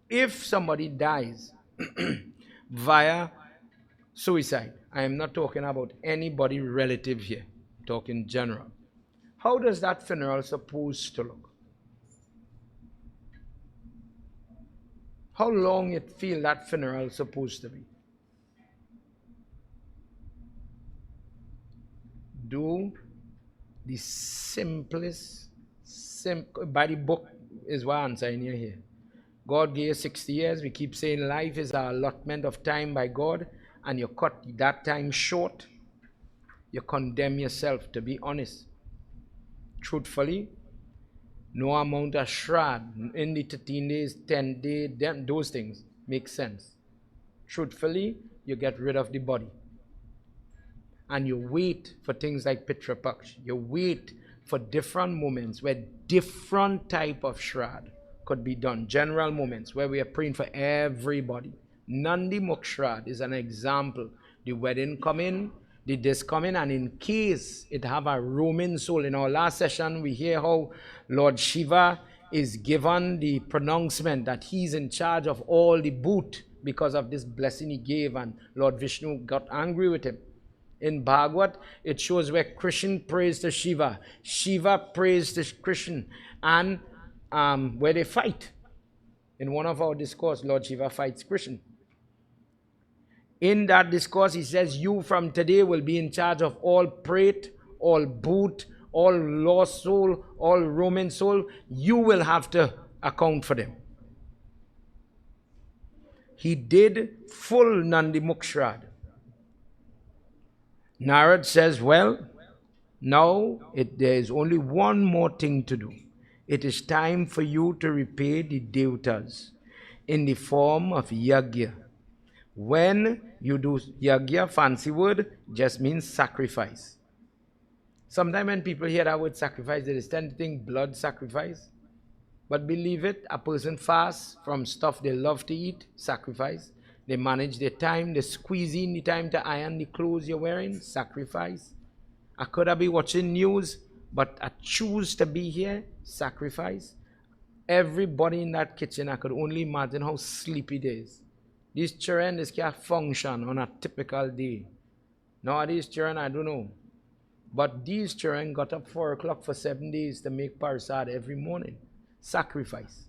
If somebody dies via suicide, I am not talking about anybody relative here, I'm talking general. How does that funeral supposed to look? How long it feel that funeral supposed to be? Do the simplest, by the book is what I'm saying here. God gave 60 years. We keep saying life is an allotment of time by God, and you cut that time short, you condemn yourself, to be honest. Truthfully, no amount of shroud in the 13 days, 10 days, those things make sense. Truthfully, you get rid of the body. And you wait for things like Pitra Paksh. You wait for different moments where different type of shroud could be done. General moments where we are praying for everybody. Nandi Mukshrat is an example. The wedding coming, the this coming, and in case it have a roaming soul. In our last session, we hear how Lord Shiva is given the pronouncement that he's in charge of all the boot because of this blessing he gave, and Lord Vishnu got angry with him. In Bhagavad, it shows where Krishna prays to Shiva, Shiva prays to Krishna, and where they fight. In one of our discourse, Lord Shiva fights Krishna. In that discourse, he says, you from today will be in charge of all prate, all boot, all lost soul, all Roman soul. You will have to account for them. He did full Nandi Mukshrat. Narad says, well, now there is only one more thing to do. It is time for you to repay the devatas in the form of yagya. When you do yagya, fancy word, just means sacrifice. Sometimes when people hear that word sacrifice, they tend to think blood sacrifice. But believe it, a person fasts from stuff they love to eat, sacrifice. They manage their time, they squeeze in the time to iron the clothes you're wearing, sacrifice. I could have been watching news, but I choose to be here, sacrifice. Everybody in that kitchen, I could only imagine how sleepy it is. These children, this can't function on a typical day. Nowadays children, I don't know. But these children got up 4 o'clock for 7 days to make parsad every morning. Sacrifice.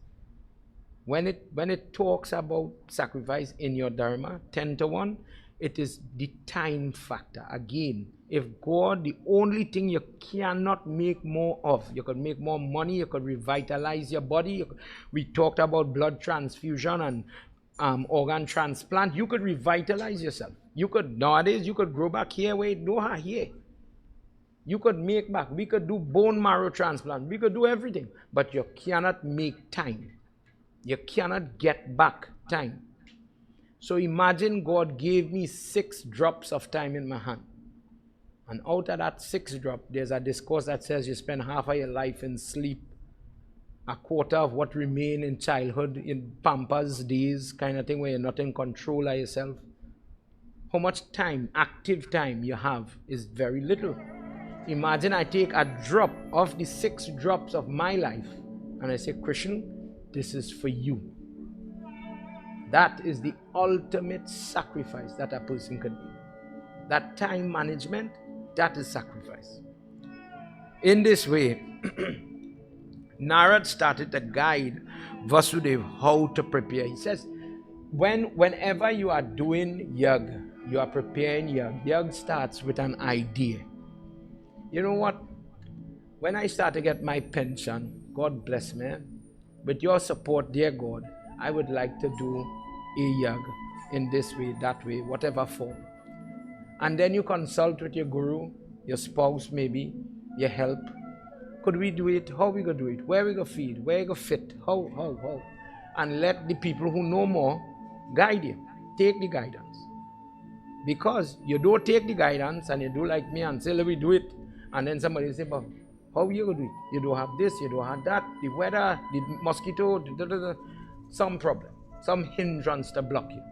When it talks about sacrifice in your dharma, 10 to 1, it is the time factor. Again, if God, the only thing you cannot make more of, you could make more money, you could revitalize your body. We talked about blood transfusion and organ transplant. You could revitalize yourself. You could, nowadays, you could grow back here where you don't have here. You could make back. We could do bone marrow transplant. We could do everything. But you cannot make time. You cannot get back time. So imagine God gave me 6 drops of time in my hand. And out of that 6 drop, there's a discourse that says you spend half of your life in sleep, a quarter of what remain in childhood, in pampers days, kind of thing, where you're not in control of yourself. how much time, active time you have is very little. Imagine I take a drop of the 6 drops of my life and I say, Christian, this is for you. That is the ultimate sacrifice that a person can do. That time management, that is sacrifice. In this way, Narad started to guide Vasudev how to prepare. He says, whenever you are doing yag, you are preparing yag. Yag starts with an idea. You know what? When I start to get my pension, God bless me, with your support, dear God, I would like to do a yag in this way, that way, whatever form. And then you consult with your guru, your spouse maybe, your help. Could we do it? How we gonna do it? Where we gonna feed? Where we gonna fit? How? And let the people who know more guide you. Take the guidance. Because you don't take the guidance and you do like me and say, let me do it. And then somebody will say, but how you gonna do it? You don't have this, you don't have that, the weather, the mosquito, some problem, some hindrance to block you.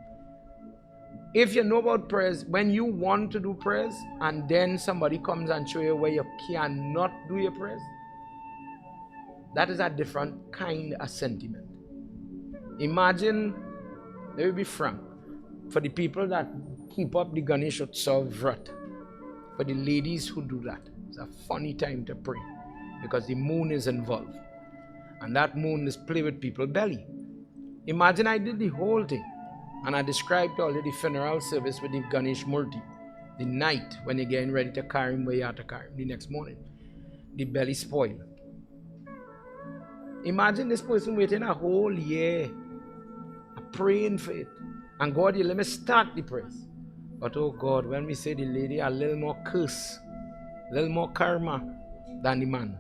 If you know about prayers, when you want to do prayers and then somebody comes and show you where you cannot do your prayers, that is a different kind of sentiment. Imagine, let me be frank, for the people that keep up the Ganesh Utsav Vrat, for the ladies who do that, it's a funny time to pray because the moon is involved and that moon is play with people's belly. Imagine I did the whole thing and I described already the funeral service with the Ganesh Murti, the night when you're getting ready to carry him where you have to carry him, the next morning, the belly spoiled. Imagine this person waiting a whole year praying for it. And God, you let me start the prayers. But oh God, when we say the lady a little more curse, a little more karma than the man,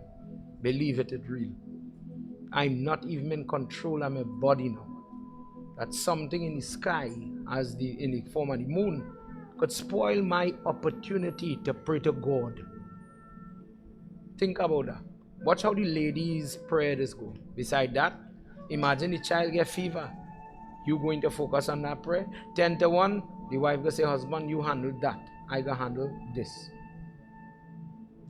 believe it, it's real. I'm not even in control of my body now. That something in the sky, in the form of the moon, could spoil my opportunity to pray to God. Think about that. Watch how the ladies' prayers go. Beside that, imagine the child get fever. You going to focus on that prayer? 10 to 1, the wife will say, husband, you handle that. I can handle this.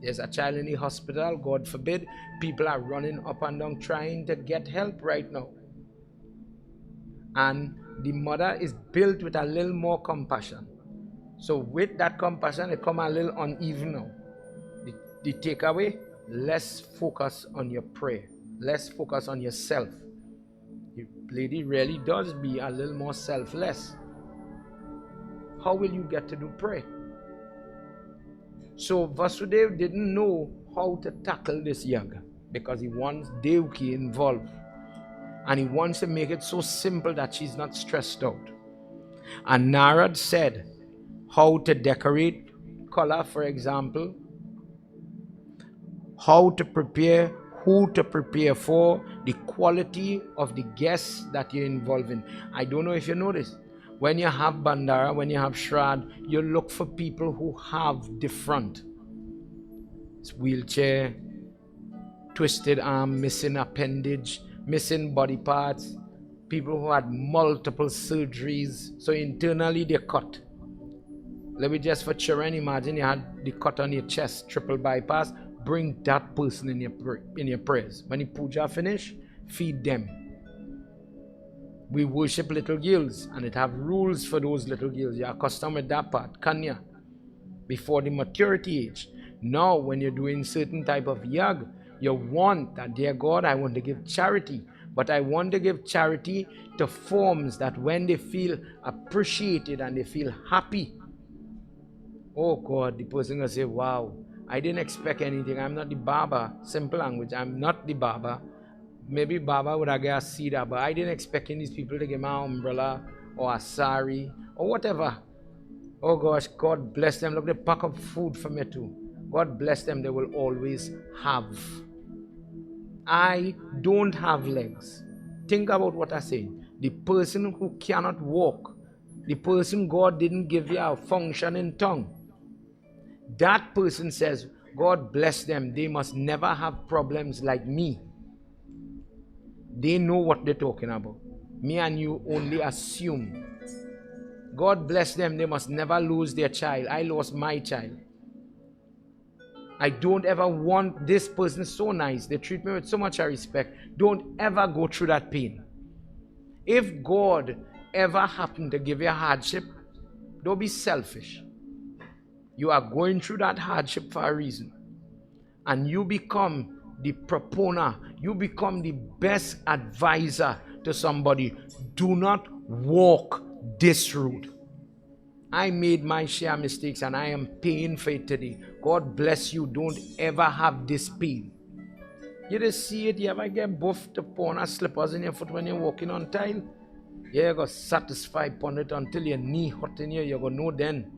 There's a child in the hospital, God forbid. People are running up and down trying to get help right now. And the mother is built with a little more compassion. So with that compassion, it come a little uneven now. The takeaway, less focus on your prayer. Less focus on yourself. The lady really does be a little more selfless. How will you get to do prayer? So Vasudev didn't know how to tackle this yaga because he wants Devaki involved. And he wants to make it so simple that she's not stressed out. And Narad said how to decorate color, for example, how to prepare, who to prepare for, the quality of the guests that you're involved in. I don't know if you know this. When you have Bandara, when you have Shrad, you look for people who have different. It's wheelchair, twisted arm, missing appendage, missing body parts, people who had multiple surgeries, so internally they're cut. Let me just for children, imagine you had the cut on your chest, triple bypass, bring that person in your prayers. When the puja finish, feed them. We worship little girls and it have rules for those little girls. You're accustomed with that part, Kanya, before the maturity age. Now when you're doing certain type of yag, you want that, dear God, I want to give charity, but I want to give charity to forms that when they feel appreciated and they feel happy, oh God, the person will say, wow, I didn't expect anything. I'm not the Baba. Simple language, I'm not the Baba. Maybe Baba would have got a Sida, but I didn't expect these people to give me an umbrella or a sari or whatever. Oh gosh, God bless them. Look, they pack up food for me too. God bless them, they will always have. I don't have legs. Think about what I say. The person who cannot walk, the person God didn't give you a functioning tongue, that person says, God bless them, they must never have problems like me. They know what they're talking about. Me and you only assume. God bless them. They must never lose their child. I lost my child. I don't ever want this person so nice. They treat me with so much respect. Don't ever go through that pain. If God ever happened to give you a hardship, don't be selfish. You are going through that hardship for a reason. And you become the proponent. You become the best advisor to somebody. Do not walk this route. I made my share of mistakes and I am paying for it today. God bless you. Don't ever have this pain. You just see it. You ever get buffed upon a slippers in your foot when you're walking on tile? You're going to satisfy upon it until your knee hurt in you. You're going to know then.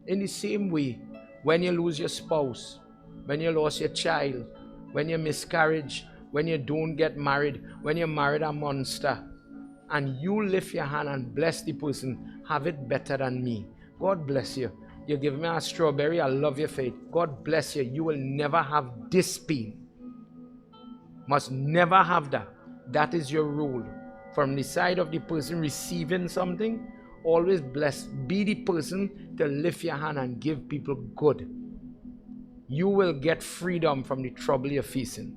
In the same way, when you lose your spouse, when you lost your child, when you miscarriage, when you don't get married, when you married a monster, and you lift your hand and bless the person, have it better than me. God bless you. You give me a strawberry, I love your faith. God bless you. You will never have this pain. Must never have that. That is your role. From the side of the person receiving something, always bless. Be the person to lift your hand and give people good. You will get freedom from the trouble you're facing.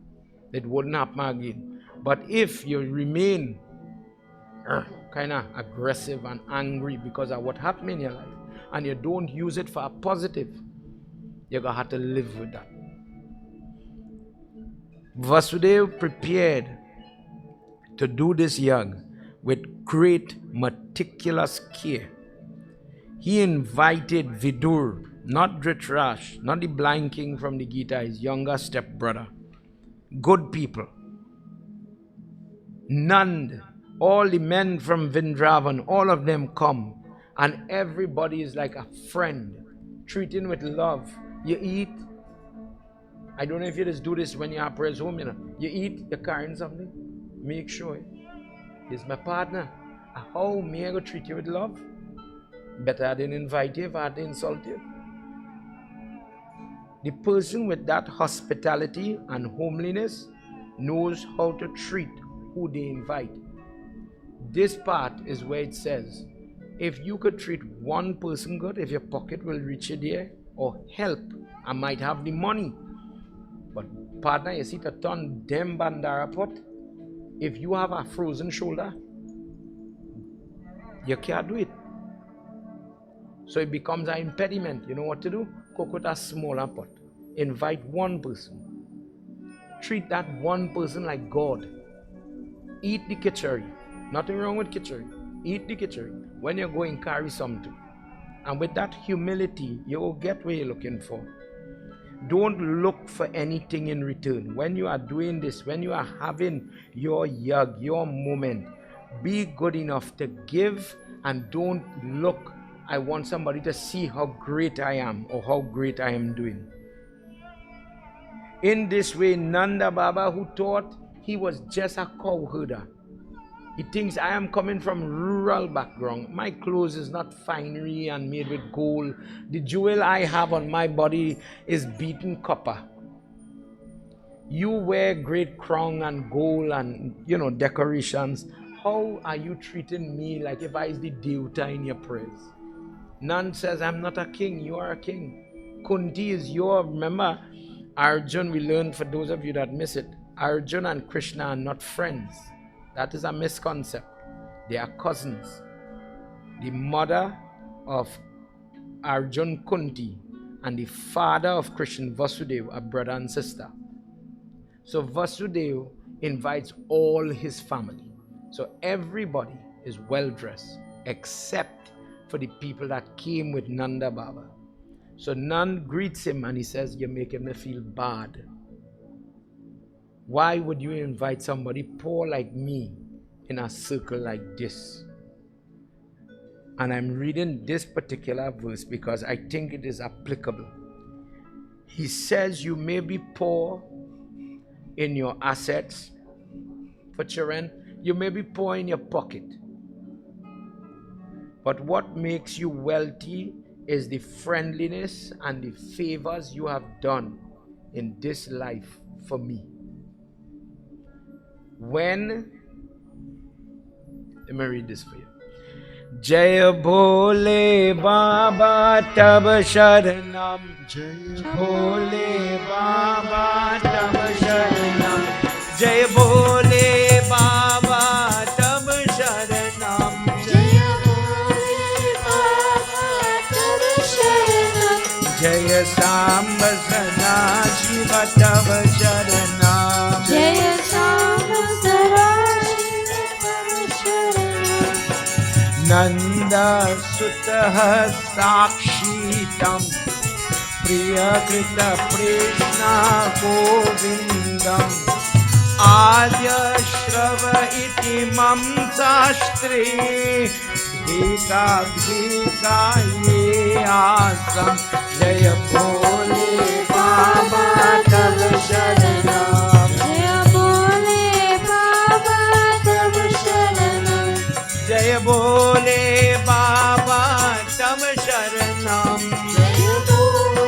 It wouldn't happen again. But if you remain kind of aggressive and angry because of what happened in your life, and you don't use it for a positive, you're going to have to live with that. Vasudeva prepared to do this yag with great meticulous care. He invited Vidur, not Dhritarashtra, not the blind king from the Gita, his younger stepbrother. Good people. Nand, all the men from Vrindavan, all of them come. And everybody is like a friend, treating with love. You eat. I don't know if you just do this when you have prayers home, you know. You eat, you're carrying something. Make sure. He's my partner. How may I go treat you with love? Better I didn't invite you if I had to insult you. The person with that hospitality and homeliness knows how to treat who they invite. This part is where it says, if you could treat one person good, if your pocket will reach you there, or help, I might have the money. But partner, you see to turn them bandara pot, if you have a frozen shoulder, you can't do it. So it becomes an impediment. You know what to do? Cook with a smaller pot. Invite one person. Treat that one person like God. Eat the kitchery. Nothing wrong with kitchery. Eat the kitchery. When you're going, carry something. And with that humility, you'll get what you're looking for. Don't look for anything in return. When you are doing this, when you are having your yag, your moment, be good enough to give and don't look, I want somebody to see how great I am or how great I am doing. In this way, Nanda Baba, who thought he was just a cow herder, he thinks I am coming from rural background. My clothes is not finery and made with gold. The jewel I have on my body is beaten copper. You wear great crown and gold and, decorations. How are you treating me like if I is the Devta in your prayers? None says, I'm not a king, you are a king. Kunti is your, remember, Arjun, we learned, for those of you that miss it, Arjun and Krishna are not friends. That is a misconception. They are cousins. The mother of Arjun, Kunti, and the father of Krishna, Vasudeva, are brother and sister. So Vasudeva invites all his family. So everybody is well dressed except for the people that came with Nanda Baba. So Nand greets him and he says, you're making me feel bad. Why would you invite somebody poor like me in a circle like this? And I'm reading this particular verse because I think it is applicable. He says you may be poor in your assets for children. You may be poor in your pocket. But what makes you wealthy is the friendliness and the favors you have done in this life for me. Let me read this for you. Jai Bhole Baba Tab Sharanam. Jaya Bhole Baba Tab Sharanam. Jai Bhole Baba Tab Sharanam. Jaya Bhole Baba Tab Sharanam. Jaya Samba Sada Shiva Tab Sharanam. Jaya Sama Sara Shiva Tab Sharanam. Nanda Sutah Sakshitam Priya Krita Prishna Govindam Adya Shrava Iti Mam Sastri Dhika Dhika Ye Asam Jaya Bhole Baba Tab Sharanam. Jaya Bhole Baba Tab Sharanam. Jaya Bhole Baba Tab Sharanam. Jaya Bhole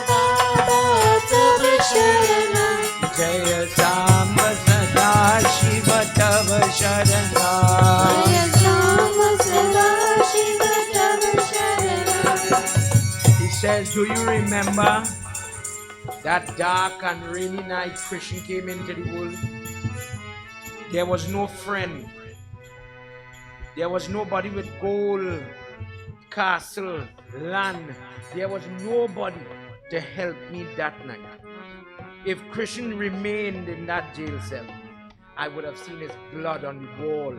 Baba Tab Sharanam. Jaya Samba Sada Shiva Tab Sharanam. Jaya Sama Sara Shiva Tab Sharanam. He says, do you remember that dark and rainy night Krishna came into the world? There was no friend. There was nobody with gold, castle, land. There was nobody to help me that night. If Krishna remained in that jail cell, I would have seen his blood on the wall.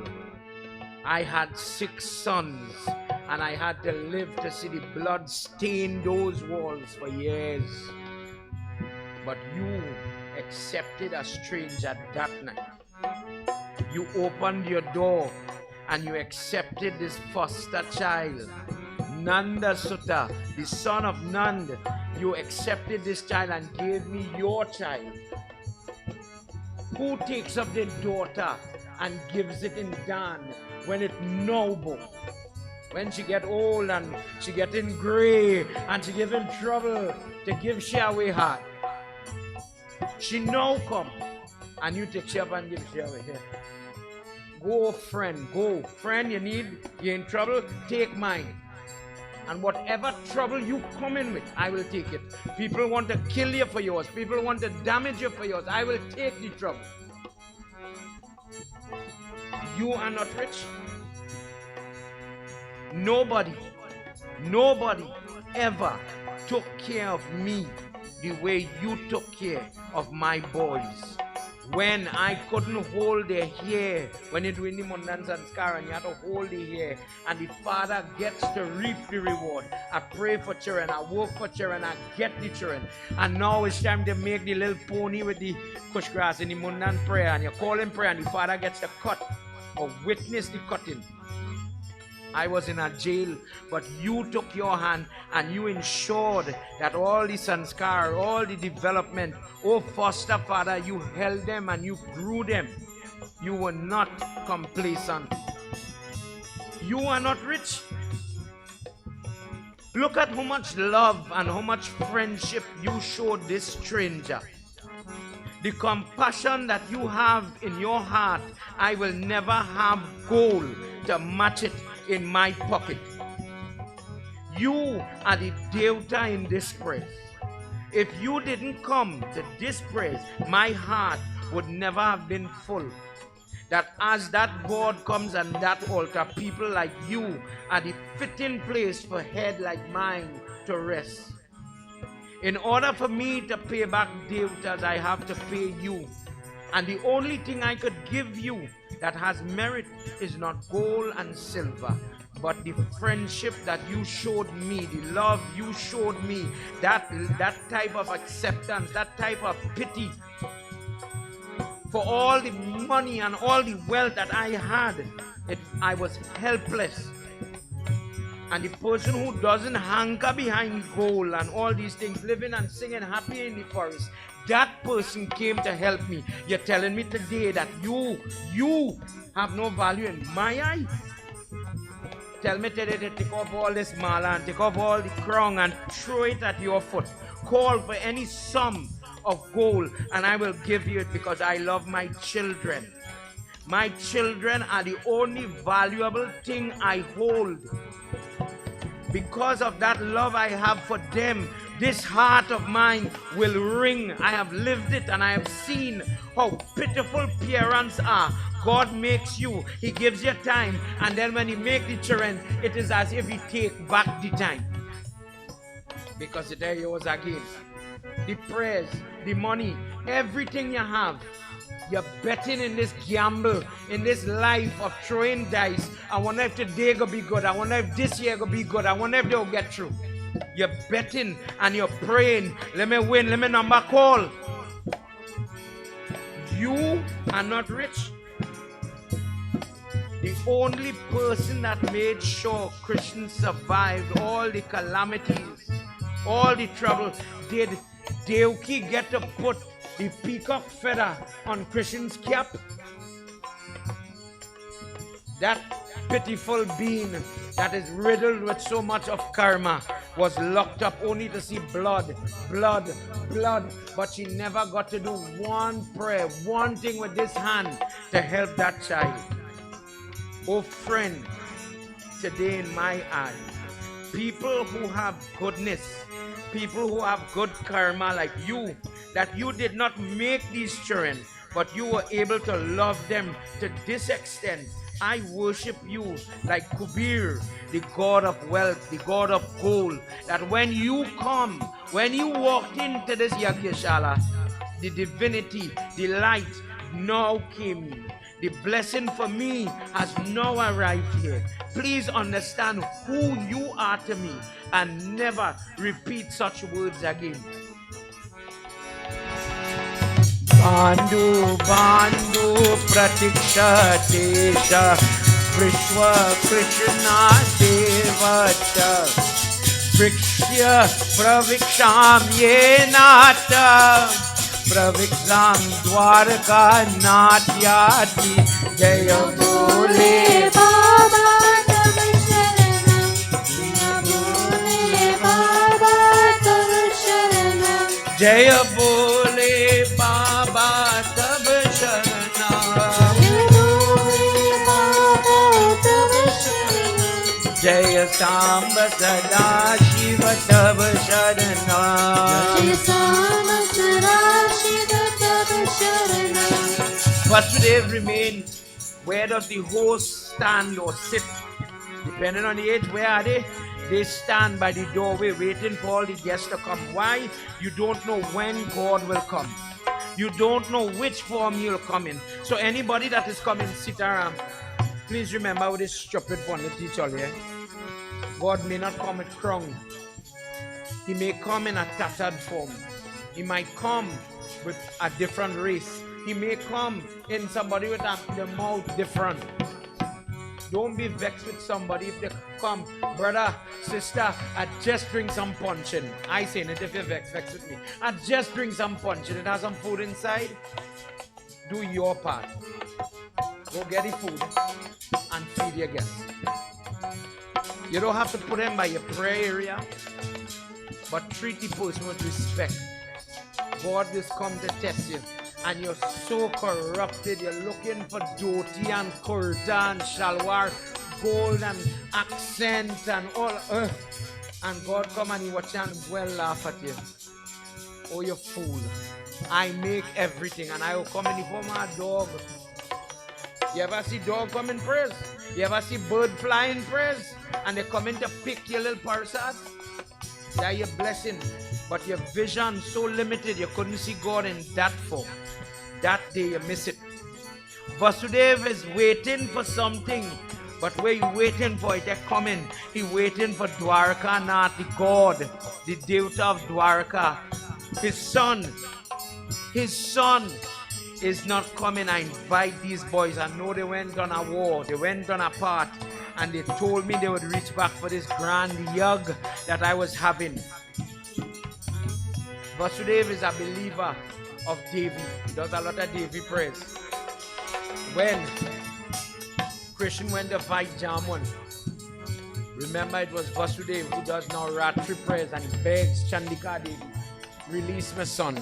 I had 6 sons, and I had to live to see the blood stain those walls for years. But you accepted a stranger that night. You opened your door and you accepted this foster child, Nanda Sutta, the son of Nanda. You accepted this child and gave me your child. Who takes up their daughter and gives it in Dan when it noble? When she get old and she getting gray and she give in trouble to give she away heart. She now come and you take she up and give she away here. Go friend, go. Friend you need, you're in trouble, take mine. And whatever trouble you come in with, I will take it. People want to kill you for yours. People want to damage you for yours. I will take the trouble. You are not rich. Nobody ever took care of me the way you took care of my boys. When I couldn't hold their hair, when it was in the Mundan Sanskar and you had to hold the hair, and the father gets to reap the reward. I pray for children, I work for children, I get the children. And now it's time to make the little pony with the kush grass in the Mundan prayer, and you call him prayer, and the father gets to cut or witness the cutting. I was in a jail, but you took your hand and you ensured that all the sanskar, all the development, oh foster father, you held them and you grew them. You were not complacent. You are not rich. Look at how much love and how much friendship you showed this stranger. The compassion that you have in your heart, I will never have gold to match it in my pocket. You are the Devta in this praise. If you didn't come to this praise, my heart would never have been full. That as that God comes and that altar, people like you are the fitting place for head like mine to rest. In order for me to pay back Devtas, I have to pay you. And the only thing I could give you that has merit is not gold and silver, but the friendship that you showed me, the love you showed me, that type of acceptance, that type of pity for all the money and all the wealth that I had. I was helpless. And the person who doesn't hanker behind gold and all these things, living and singing happy in the forest, that person came to help me. You're telling me today that you have no value in my eye? Tell me today to take off all this mala and take off all the crown and throw it at your foot. Call for any sum of gold and I will give you it because I love my children. My children are the only valuable thing I hold. Because of that love I have for them, this heart of mine will ring. I have lived it and I have seen how pitiful parents are. God makes you, He gives you time, and then when He makes the children, it is as if He take back the time. Because there yours again. The prayers, the money, everything you have. You're betting in this gamble, in this life of throwing dice. I wonder if today gonna be good. I wonder if this year gonna be good. I wonder if they'll get through. You're betting and you're praying. Let me win. Let me number call. You are not rich. The only person that made sure Christians survived all the calamities, all the trouble, did Devaki get to put the peacock feather on Krishna's cap? That pitiful being that is riddled with so much of karma was locked up only to see blood, blood, blood. But she never got to do one prayer, one thing with this hand to help that child. Oh friend, today in my eye, people who have goodness, people who have good karma like you, that you did not make these children, but you were able to love them to this extent. I worship you like Kubir, the God of wealth, the God of gold, that when you come, when you walked into this Yagyashala, the divinity, the light now came in. The blessing for me has now arrived here. Please understand who you are to me and never repeat such words again. Bandhu bandhu pratiksha desha Vishwa Krishna Devacha Vrikshya praviksham yenata Praviksham dwarka natyati Jaya Bole Baba Tav Sharanam Jaya Bole Baba Tav Sharanam Jaya Bole Baba Tav Sharanam Jaya Samba Sada Shiva Tav Sharanam Jaya Samba Sada Shiva Tav Sharanam. Vasudev remained. Where does the host stand or sit? Depending on the age, where are they? They stand by the doorway waiting for all the guests to come. Why? You don't know when God will come. You don't know which form He'll come in. So anybody that is coming, Sitaram, please remember with this stupid one to teach all here. God may not come with crown. He may come in a tattered form. He might come with a different race. He may come in somebody with the mouth different. Don't be vexed with somebody if they come, brother, sister, I just drink some punching. I say it if you're vexed with me. I just drink some punching. It has some food inside. Do your part. Go get the food and feed your guests. You don't have to put them by your prayer area, but treat the person with respect. God has come to test you. And you're so corrupted, you're looking for dhoti and kurta and shalwar, gold and accent and all. And God come and He watch and well laugh at you. Oh, you fool. I make everything and I will come in the form of a dog. You ever see dog come in prayers? You ever see bird fly in prayers? And they come in to pick your little parasat? They're your blessing. But your vision so limited, you couldn't see God in that form. That day you miss it. Vasudev is waiting for something, but where you waiting for it, they're coming. He waiting for Dwarka Nath, the God, the Devta of Dwarka. His son is not coming. I invite these boys. I know they went on a war, they went on a path, and they told me they would reach back for this grand yug that I was having. Vasudev is a believer of Devi. He does a lot of Devi prayers. When Krishna went to fight Jamun, remember it was Vasudev who does now Ratri prayers and he begs Chandika Devi, release my son.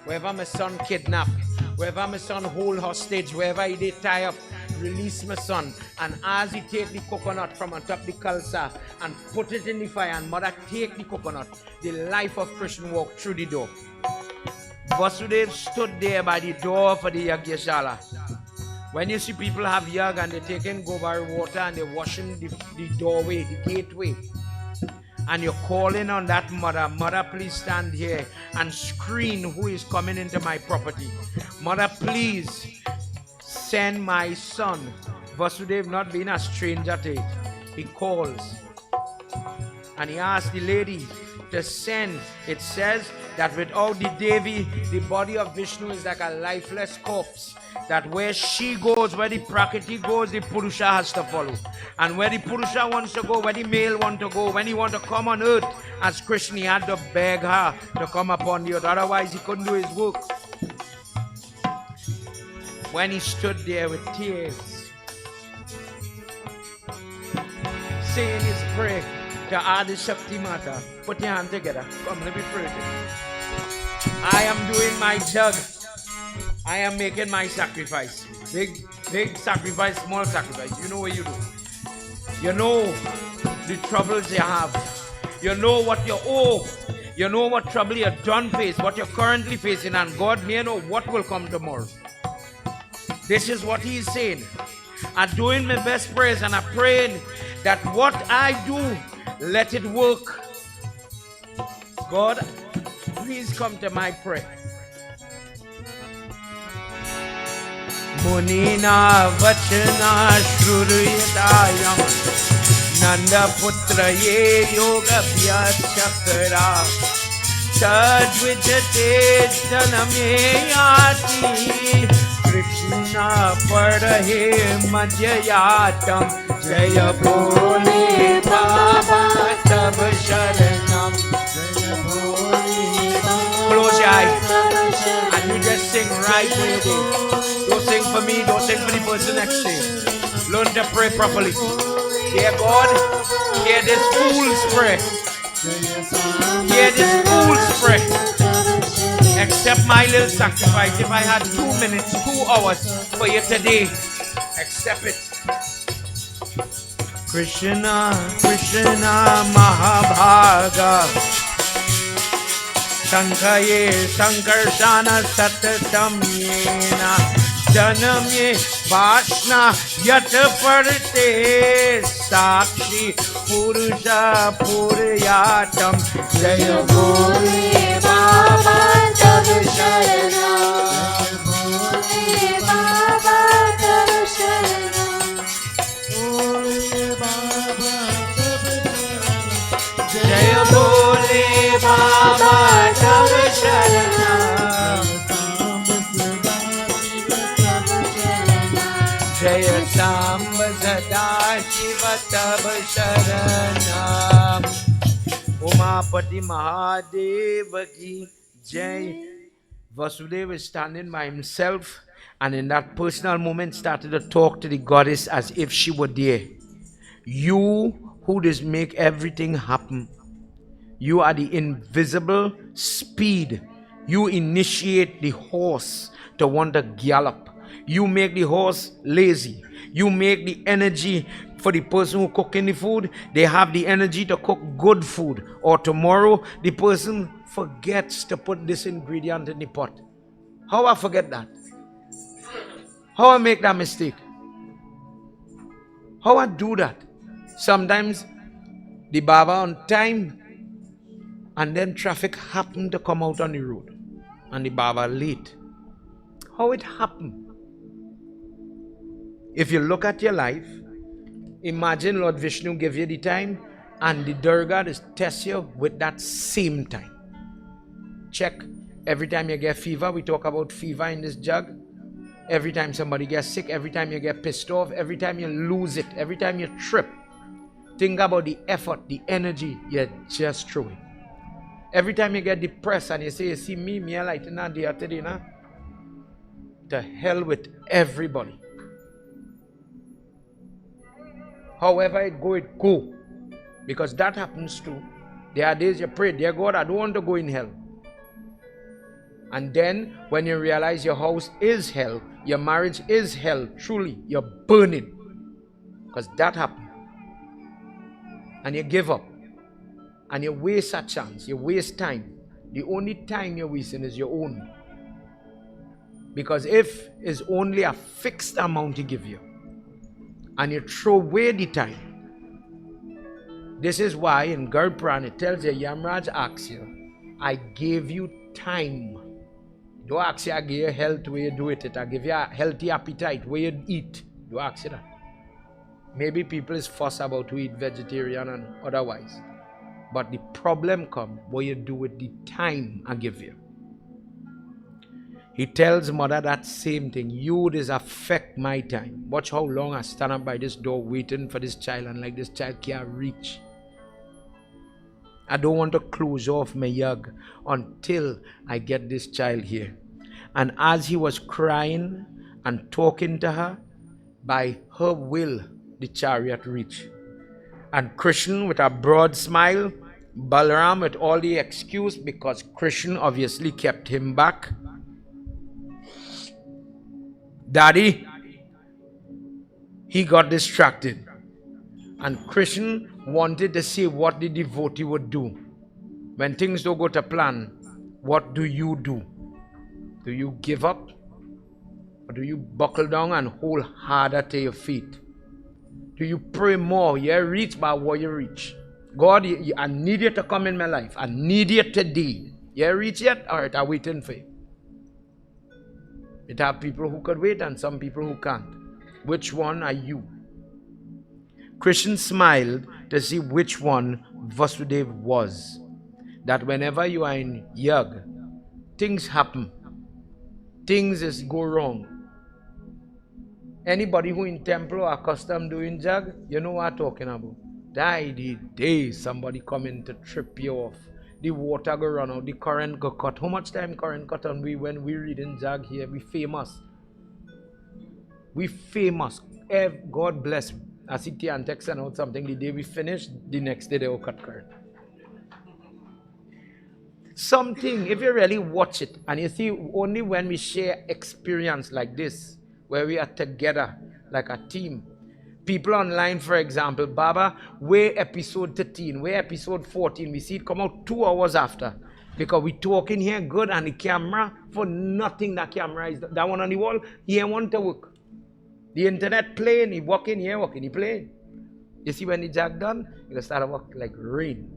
Wherever my son kidnapped, wherever my son hold hostage, wherever he did tie up, release my son. And as he take the coconut from on top the kalsa and put it in the fire, and mother take the coconut, the life of Krishna walked through the door. Vasudev stood there by the door for the Yagyashala. When you see people have yag and they're taking gobar water and they're washing the doorway, the gateway, and you're calling on that mother, mother, please stand here and screen who is coming into my property. Mother, please send my son. Vasudev, not being a stranger to it, he calls and he asks the lady to send. It says that without the Devi, the body of Vishnu is like a lifeless corpse. That where she goes, where the Prakriti goes, the Purusha has to follow. And where the Purusha wants to go, where the male wants to go, when he wants to come on earth, as Krishna, he had to beg her to come upon the earth. Otherwise, he couldn't do his work. When he stood there with tears, saying his prayer to Adi Shakti Mata, put your hand together. Come, let me pray. I am doing my jug. I am making my sacrifice. Big sacrifice, small sacrifice. You know what you do. You know the troubles you have. You know what you owe. You know what trouble you done face, what you're currently facing, and God may know what will come tomorrow. This is what He is saying. I'm doing my best prayers and I'm praying that what I do, let it work. God, please come to my prayer. Munina vachana shruruyatayam Nanda putra ye yoga vyachakara Tadvijate janameyati Krishna padahe madhyayatam Jaya bole Baba tab sharanam Jaya bole Baba. Close your eyes and you just sing right where it is. Don't sing for me, don't sing for the person next to you. Learn to pray properly. Dear God, hear this fool's prayer. Hear this fool's prayer. Accept my little sacrifice. If I had 2 minutes, 2 hours for you today, accept it. Krishna, Krishna, Mahabhaga. Sankaye, Sankarshana, Satatam Yena. Janamye Vashna Yataparte Sakshi Purusha Puryatam Jaya Bole Baba Tab Sharanam Bole Baba Tab Sharanam Bole Baba Tab Sharanam Jaya Bole Baba Tab Sharanam Jaya Samba Sada Shiva Tab Sharanam Umapati Mahadevaki Jai. Vasudeva is standing by himself and in that personal moment started to talk to the goddess as if she were there. You who does make everything happen. You are the invisible speed. You initiate the horse to want to gallop. You make the horse lazy. You make the energy for the person who cooking the food. They have the energy to cook good food. Or tomorrow, the person forgets to put this ingredient in the pot. How I forget that? How I make that mistake? How I do that? Sometimes the Baba on time and then traffic happened to come out on the road and the Baba late. How it happened? If you look at your life, imagine Lord Vishnu give you the time and the Durga is test you with that same time. Check. Every time you get fever, we talk about fever in this jug. Every time somebody gets sick, every time you get pissed off, every time you lose it, every time you trip, think about the effort, the energy you're just throwing. Every time you get depressed and you say, you see me I like today, nah? To hell with everybody. However it go. Because that happens too. There are days you pray, dear God, I don't want to go in hell. And then when you realize your house is hell, your marriage is hell, truly, you're burning. Because that happened. And you give up. And you waste a chance. You waste time. The only time you're wasting is your own. Because if it's only a fixed amount to give you, and you throw away the time, this is why in Gurpran it tells you, Yamraj asks you, I gave you time. Don't ask you, I give you health where you do it. I give you a healthy appetite where you eat. Don't ask you that. Maybe people is fuss about to eat vegetarian and otherwise. But the problem comes where you do with the time I give you. He tells mother that same thing. You this affect my time. Watch how long I stand up by this door waiting for this child, and like this child can't reach. I don't want to close off my yug until I get this child here. And as he was crying and talking to her, by her will, the chariot reached. And Krishna with a broad smile, Balaram with all the excuse because Krishna obviously kept him back. Daddy, he got distracted. And Krishna wanted to see what the devotee would do. When things don't go to plan, what do you do? Do you give up? Or do you buckle down and hold harder to your feet? Do you pray more? You reach by what you reach. God, I need you to come in my life. I need you today. You reach yet? Alright, I'm waiting for you. It have people who could wait and some people who can't. Which one are you? Krishna smiled to see which one Vasudev was. That whenever you are in Yag, things happen. Things go wrong. Anybody who in temple or accustomed doing Jag, you know what I'm talking about. Die the day somebody come in to trip you off. The water go run out, the current go cut. How much time current cut on we when we reading Jag here? We famous. We famous. God bless. I see Tian text and out something. The day we finish, the next day they will cut current. Something, if you really watch it, and you see only when we share experience like this, where we are together like a team. People online, for example, Baba, where episode 13, where episode 14, we see it come out 2 hours after. Because we talking here good and the camera, for nothing that camera is, that one on the wall, he ain't want to work. The internet playing, he walking here, walking, he playing. You see when the Jag done, you start to work like rain.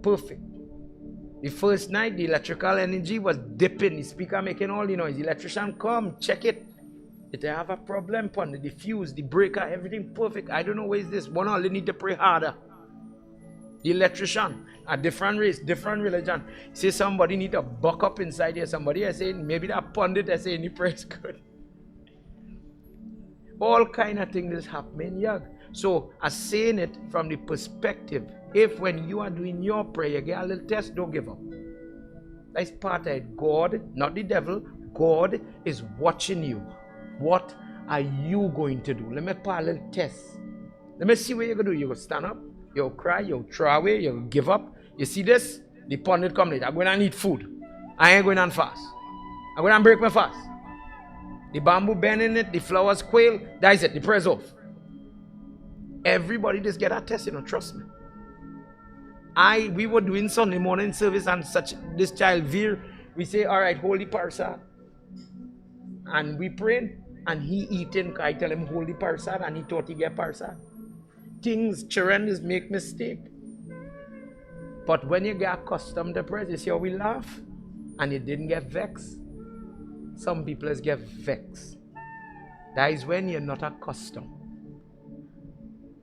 Perfect. The first night, the electrical energy was dipping, the speaker making all the noise. The electrician come, check it. If they have a problem upon the fuse, the breaker, everything perfect. I don't know where is this. One only need to pray harder. The electrician, a different race, different religion. Say somebody need to buck up inside here. Somebody is saying, maybe that pundit is saying he prays good. All kind of things is happening here. So I'm saying it from the perspective, if when you are doing your prayer, you get a little test, don't give up. That's part of it. God, not the devil, God is watching you. What are you going to do? Let me put a little test. Let me see what you're going to do. You're going to stand up, you'll cry, you'll throw away, you'll give up. You see this? The pundit come later. I'm going to need food. I ain't going on fast. I'm going to break my fast. The bamboo bend in it, the flowers quail, that's it, the prayer's off. Everybody just get a test, trust me. We were doing Sunday morning service and such, this child Veer, we say, all right, hold the parsa. And we prayed, and he eating, I tell him, hold the parsa, and he thought he get parsa. Things, children is make mistake. But when you get accustomed to prayer, you see how we laugh, and you didn't get vexed. Some people just get vexed. That is when you're not accustomed.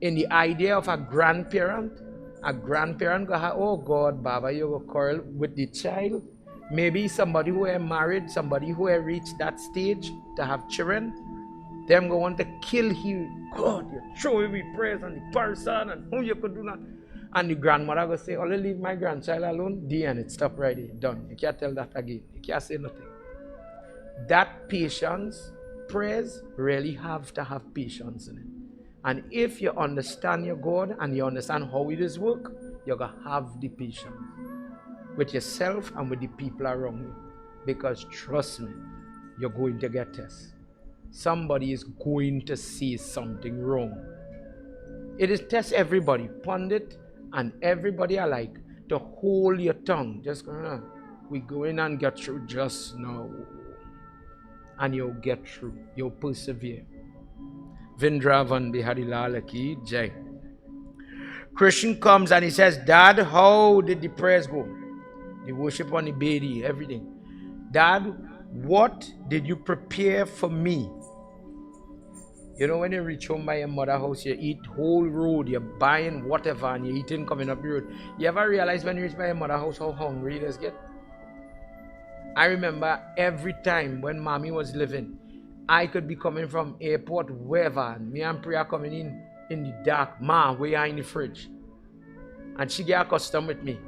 In the idea of a grandparent go, oh God, Baba, you go quarrel with the child. Maybe somebody who are married, somebody who have reached that stage to have children, them go want to kill him. God, you throw away prayers on the person and who you could do that. And the grandmother go say, oh, leave my grandchild alone. The end, it stop right there, done. You can't tell that again. You can't say nothing. That patience, prayers really have to have patience in it. And if you understand your God and you understand how it is work, you're going to have the patience with yourself and with the people around you. Because trust me, you're going to get tests. Somebody is going to see something wrong. It is test everybody, pundit and everybody alike, to hold your tongue. Just gonna, we go in and get through just now. And you'll get through. You'll persevere. Vindravan Bihari Lal Ki Jai. Christian comes and he says, Dad, how did the prayers go? The worship on the Bedi, everything. Dad, what did you prepare for me? You know, when you reach home by your mother's house, you eat whole road, you're buying whatever, and you're eating coming up the road. You ever realize when you reach by your mother's house how hungry you just get? I remember every time when mommy was living, I could be coming from airport, wherever, and me and Priya coming in the dark. Ma, where are in the fridge? And she get accustomed with me.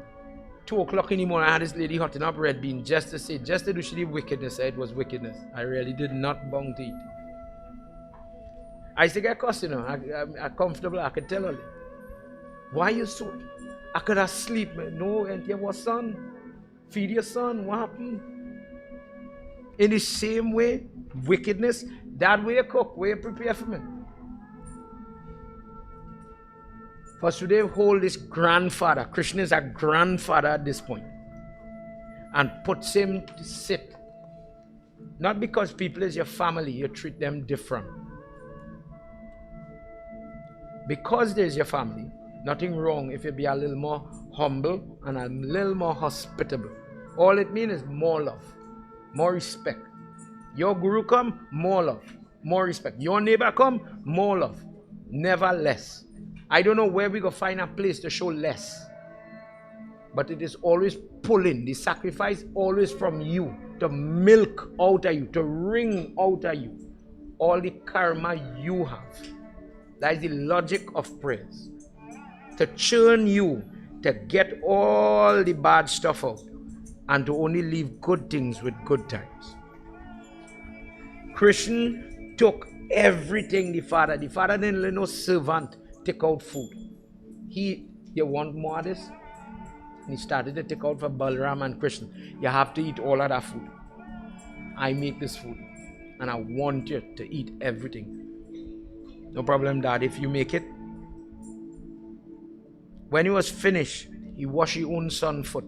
2 o'clock in the morning, I had this lady hotting up red bean just to do she the wickedness. It was wickedness. I really did not bong to eat. I used to get cussed, you know. I'm comfortable. I could tell her, why you so? I could have sleep. No, and you was son. Feed your son. What happened? In the same way, wickedness, that way you cook, way you prepare for me. Vasudev hold this grandfather. Krishna is a grandfather at this point, and puts him to sit. Not because people is your family, you treat them different. Because there's your family, nothing wrong if you be a little more humble and a little more hospitable. All it means is more love, more respect. Your guru come, more love, more respect. Your neighbor come, more love, never less. I don't know where we go find a place to show less, but it is always pulling, the sacrifice always from you, to milk out of you, to wring out of you all the karma you have. That is the logic of prayers. To churn you, to get all the bad stuff out, and to only leave good things with good times. Krishna took everything the father didn't let no servant take out food. You want more of this? And he started to take out for Balaram and Krishna. You have to eat all of that food. I make this food, and I want you to eat everything. No problem, Dad, if you make it. When he was finished, he washed his own son's foot.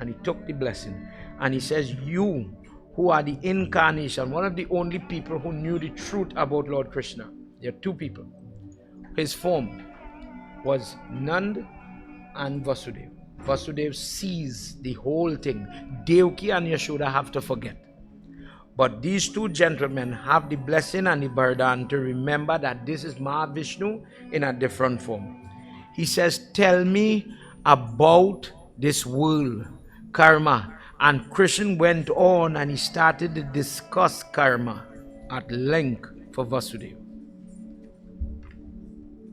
And he took the blessing. And he says, you who are the incarnation, one of the only people who knew the truth about Lord Krishna. There are 2 people. His form was Nand and Vasudev. Vasudev sees the whole thing. Devaki and Yashoda have to forget. But these 2 gentlemen have the blessing and the burden to remember that this is Mahavishnu in a different form. He says, tell me about this world, karma. And Krishna went on and he started to discuss karma at length for Vasudeva.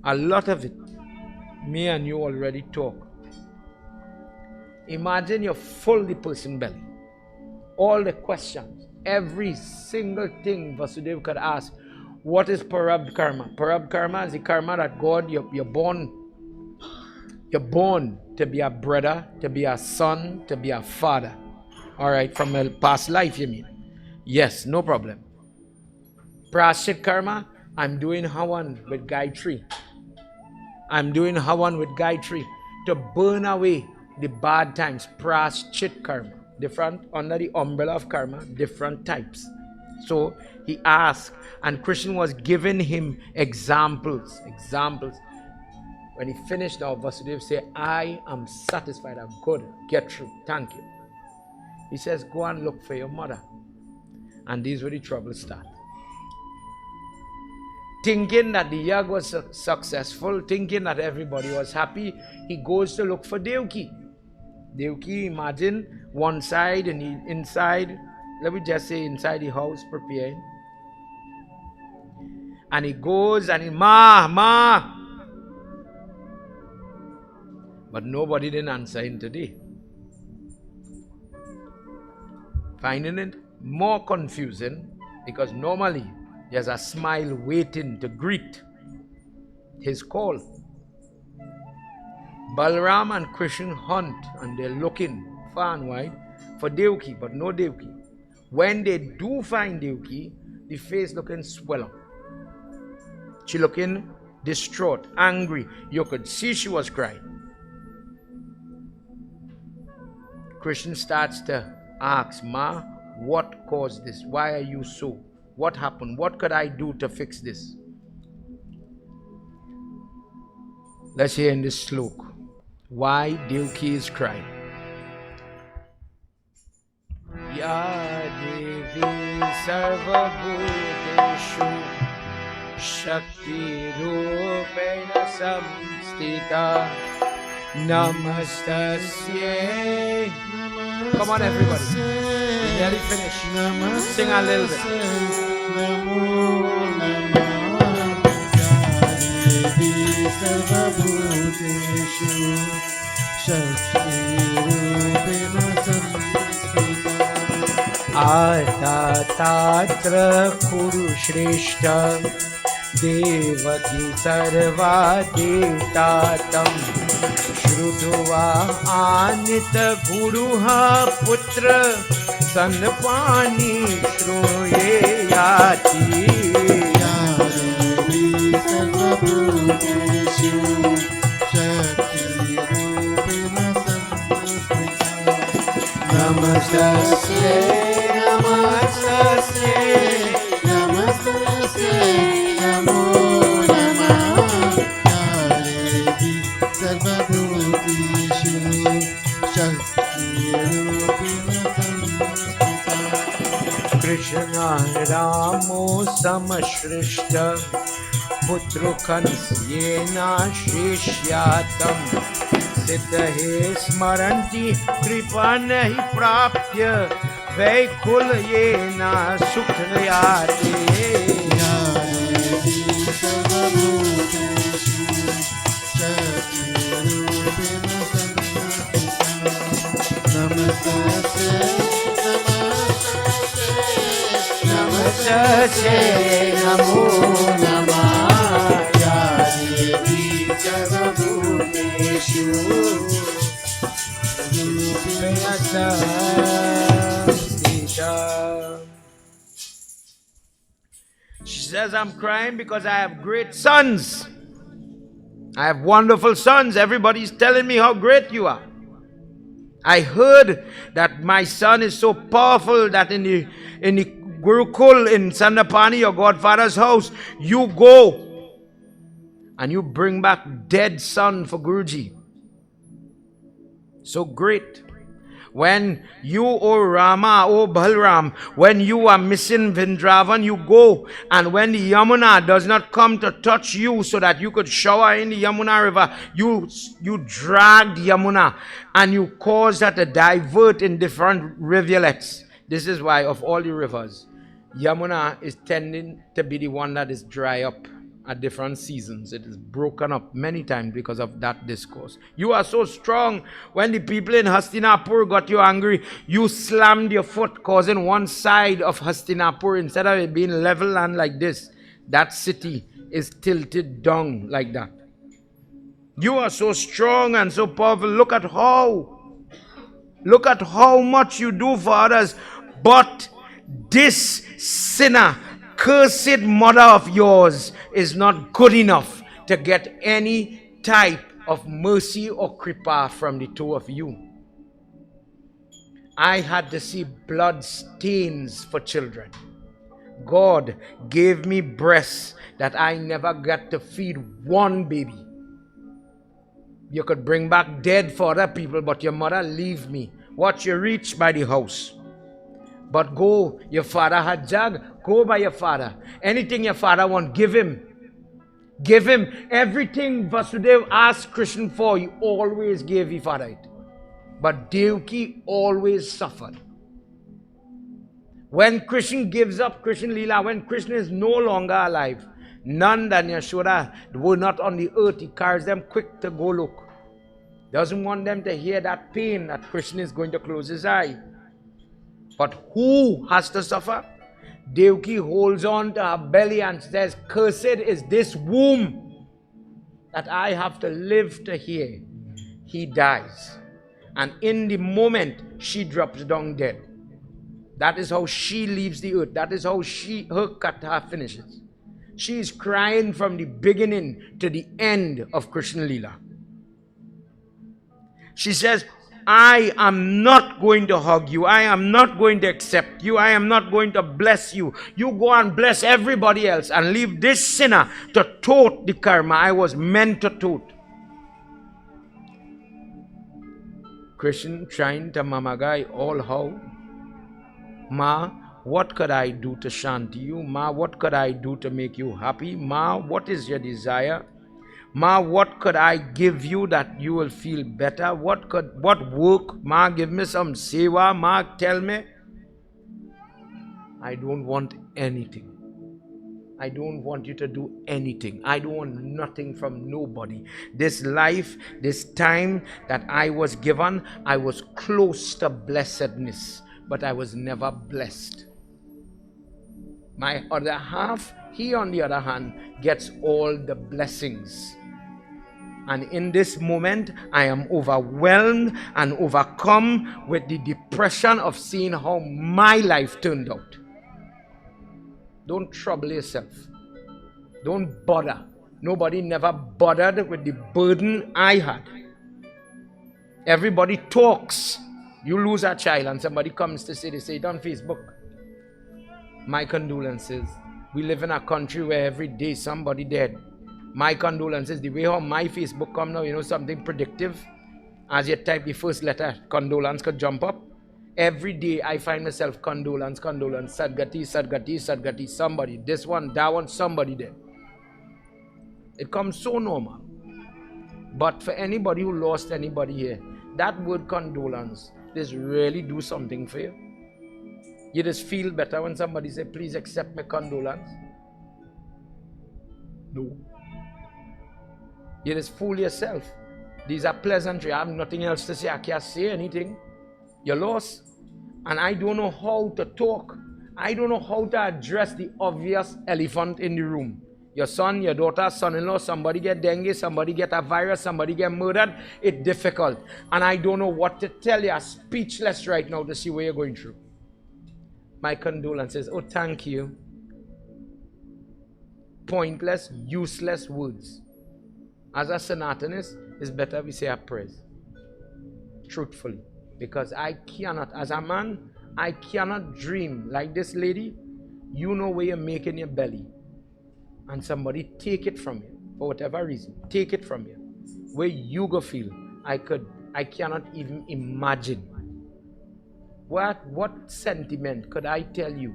A lot of it, me and you already talk. Imagine you're full the person belly. All the questions, every single thing Vasudeva could ask. What is Parab Karma? Parab Karma is the karma that God, you're born to be a brother, to be a son, to be a father. Alright, from a past life you mean? Yes, no problem. Prashit Karma, I'm doing Havan with Gayatri. I'm doing Havan with Gayatri to burn away the bad times. Prashit Karma. Different, under the umbrella of karma, different types. So he asked, and Krishna was giving him examples. When he finished now, Vasudeva said, I am satisfied. I'm good. Get through. Thank you. He says, go and look for your mother. And these were the troubles start. Thinking that the yag was successful, thinking that everybody was happy, he goes to look for Devaki. Devaki, imagine, one side and inside, let me just say inside the house preparing. And he goes and he, Ma. But nobody didn't answer him today. Finding it more confusing because normally there's a smile waiting to greet his call. Balaram and Krishna hunt and they're looking far and wide, for Devaki, but no Devaki. When they do find Devaki, the face looking swollen. She looking distraught, angry. You could see she was crying. Krishna starts to ask, Ma, what caused this? Why are you so? What happened? What could I do to fix this? Let's hear in this slok why Devaki is crying. Ya Devi Sarva Bhuteshu Shakti Rupena Samstita Namastasye. Come on, everybody. We're nearly finished. Sing a little bit. Tatra Kuru Shreshta Devaki Sarva Detatam Shrudva Anita Guruha Putra Sanpani Shroye Yati Yadevi Sarvabhuteshu Shakti Rupena Samskrita Namastasye Namastasye Namastasye Namo Namah Yadevi Sarvabhuteshu Shakti Rupena Samskrita Krishna Ramo Samashrishta Putru Kansyena Shishyatam Siddhahe Smaranti Kripanahi Prapya Vaikul Yena Sukhrayate Yadevi Sarvabhuteshu Shakti Rupena Samskrita Namastasye Namastasye Namo Namah Yadevi Sarvabhuteshu Rupena Samstita. She says, I'm crying because I have great sons. I have wonderful sons. Everybody's telling me how great you are. I heard that my son is so powerful that in the Gurukul in Sandapani, your godfather's house, you go and you bring back dead son for Guruji. So great. When you, O Rama, O Balram, when you are missing Vrindavan, you go. And when the Yamuna does not come to touch you so that you could shower in the Yamuna river, you drag the Yamuna and you cause her to divert in different rivulets. This is why of all the rivers, Yamuna is tending to be the one that is dry up at different seasons. It is broken up many times because of that discourse. You are so strong. When the people in Hastinapur got you angry, you slammed your foot, causing one side of Hastinapur, instead of it being level land like this, that city is tilted down like that. You are so strong and so powerful. Look at how much you do for others. But this sinner, cursed mother of yours, is not good enough to get any type of mercy or kripa from the two of you. I had to see blood stains for children. God gave me breasts that I never got to feed one baby. You could bring back dead for other people, but your mother leave me. What you reach by the house. But go, your father had jug, go by your father. Anything your father want, give him. Give him everything Vasudev asked Krishna for, he always gave his father it. But Devaki always suffered. When Krishna gives up Krishna Leela, when Krishna is no longer alive, Nanda and Yashoda were not on the earth, he carries them quick to go look. Doesn't want them to hear that pain that Krishna is going to close his eye. But who has to suffer? Devaki holds on to her belly and says, cursed is this womb that I have to live to hear. He dies. And in the moment, she drops down dead. That is how she leaves the earth. That is how her Katha finishes. She is crying from the beginning to the end of Krishna Leela. She says, I am not going to hug you. I am not going to accept you. I am not going to bless you. You go and bless everybody else and leave this sinner to tote the karma I was meant to tote. Krishna trying to mamagai all how. Ma, what could I do to shanti you? Ma, what could I do to make you happy? Ma, what is your desire? Ma, what could I give you that you will feel better? What work? Ma, give me some seva. Ma, tell me. I don't want anything. I don't want you to do anything. I don't want nothing from nobody. This life, this time that I was given, I was close to blessedness, but I was never blessed. My other half, he on the other hand, gets all the blessings. And in this moment, I am overwhelmed and overcome with the depression of seeing how my life turned out. Don't trouble yourself. Don't bother. Nobody never bothered with the burden I had. Everybody talks. You lose a child and somebody comes to say, they say it on Facebook. My condolences. We live in a country where every day somebody dead. My condolences. The way how my Facebook come now, you know something predictive? As you type the first letter, condolence could jump up. Every day I find myself condolence, sadgati, sadgati, sadgati, somebody, this one, that one, somebody dead. It comes so normal. But for anybody who lost anybody here, that word condolence, this really do something for you. You just feel better when somebody say, please accept my condolence. No. You just fool yourself. These are pleasantry. I have nothing else to say. I can't say anything. You're lost. And I don't know how to talk. I don't know how to address the obvious elephant in the room. Your son, your daughter, son-in-law, somebody get dengue, somebody get a virus, somebody get murdered. It's difficult. And I don't know what to tell you. I'm speechless right now to see what you're going through. My condolences. Oh, thank you. Pointless, useless words. As a Sanatanist, it's better we say our prayers. Truthfully. Because I cannot, as a man, I cannot dream like this lady. You know where you're making your belly. And somebody take it from you. For whatever reason. Take it from you. Where you go feel. I cannot even imagine. What sentiment could I tell you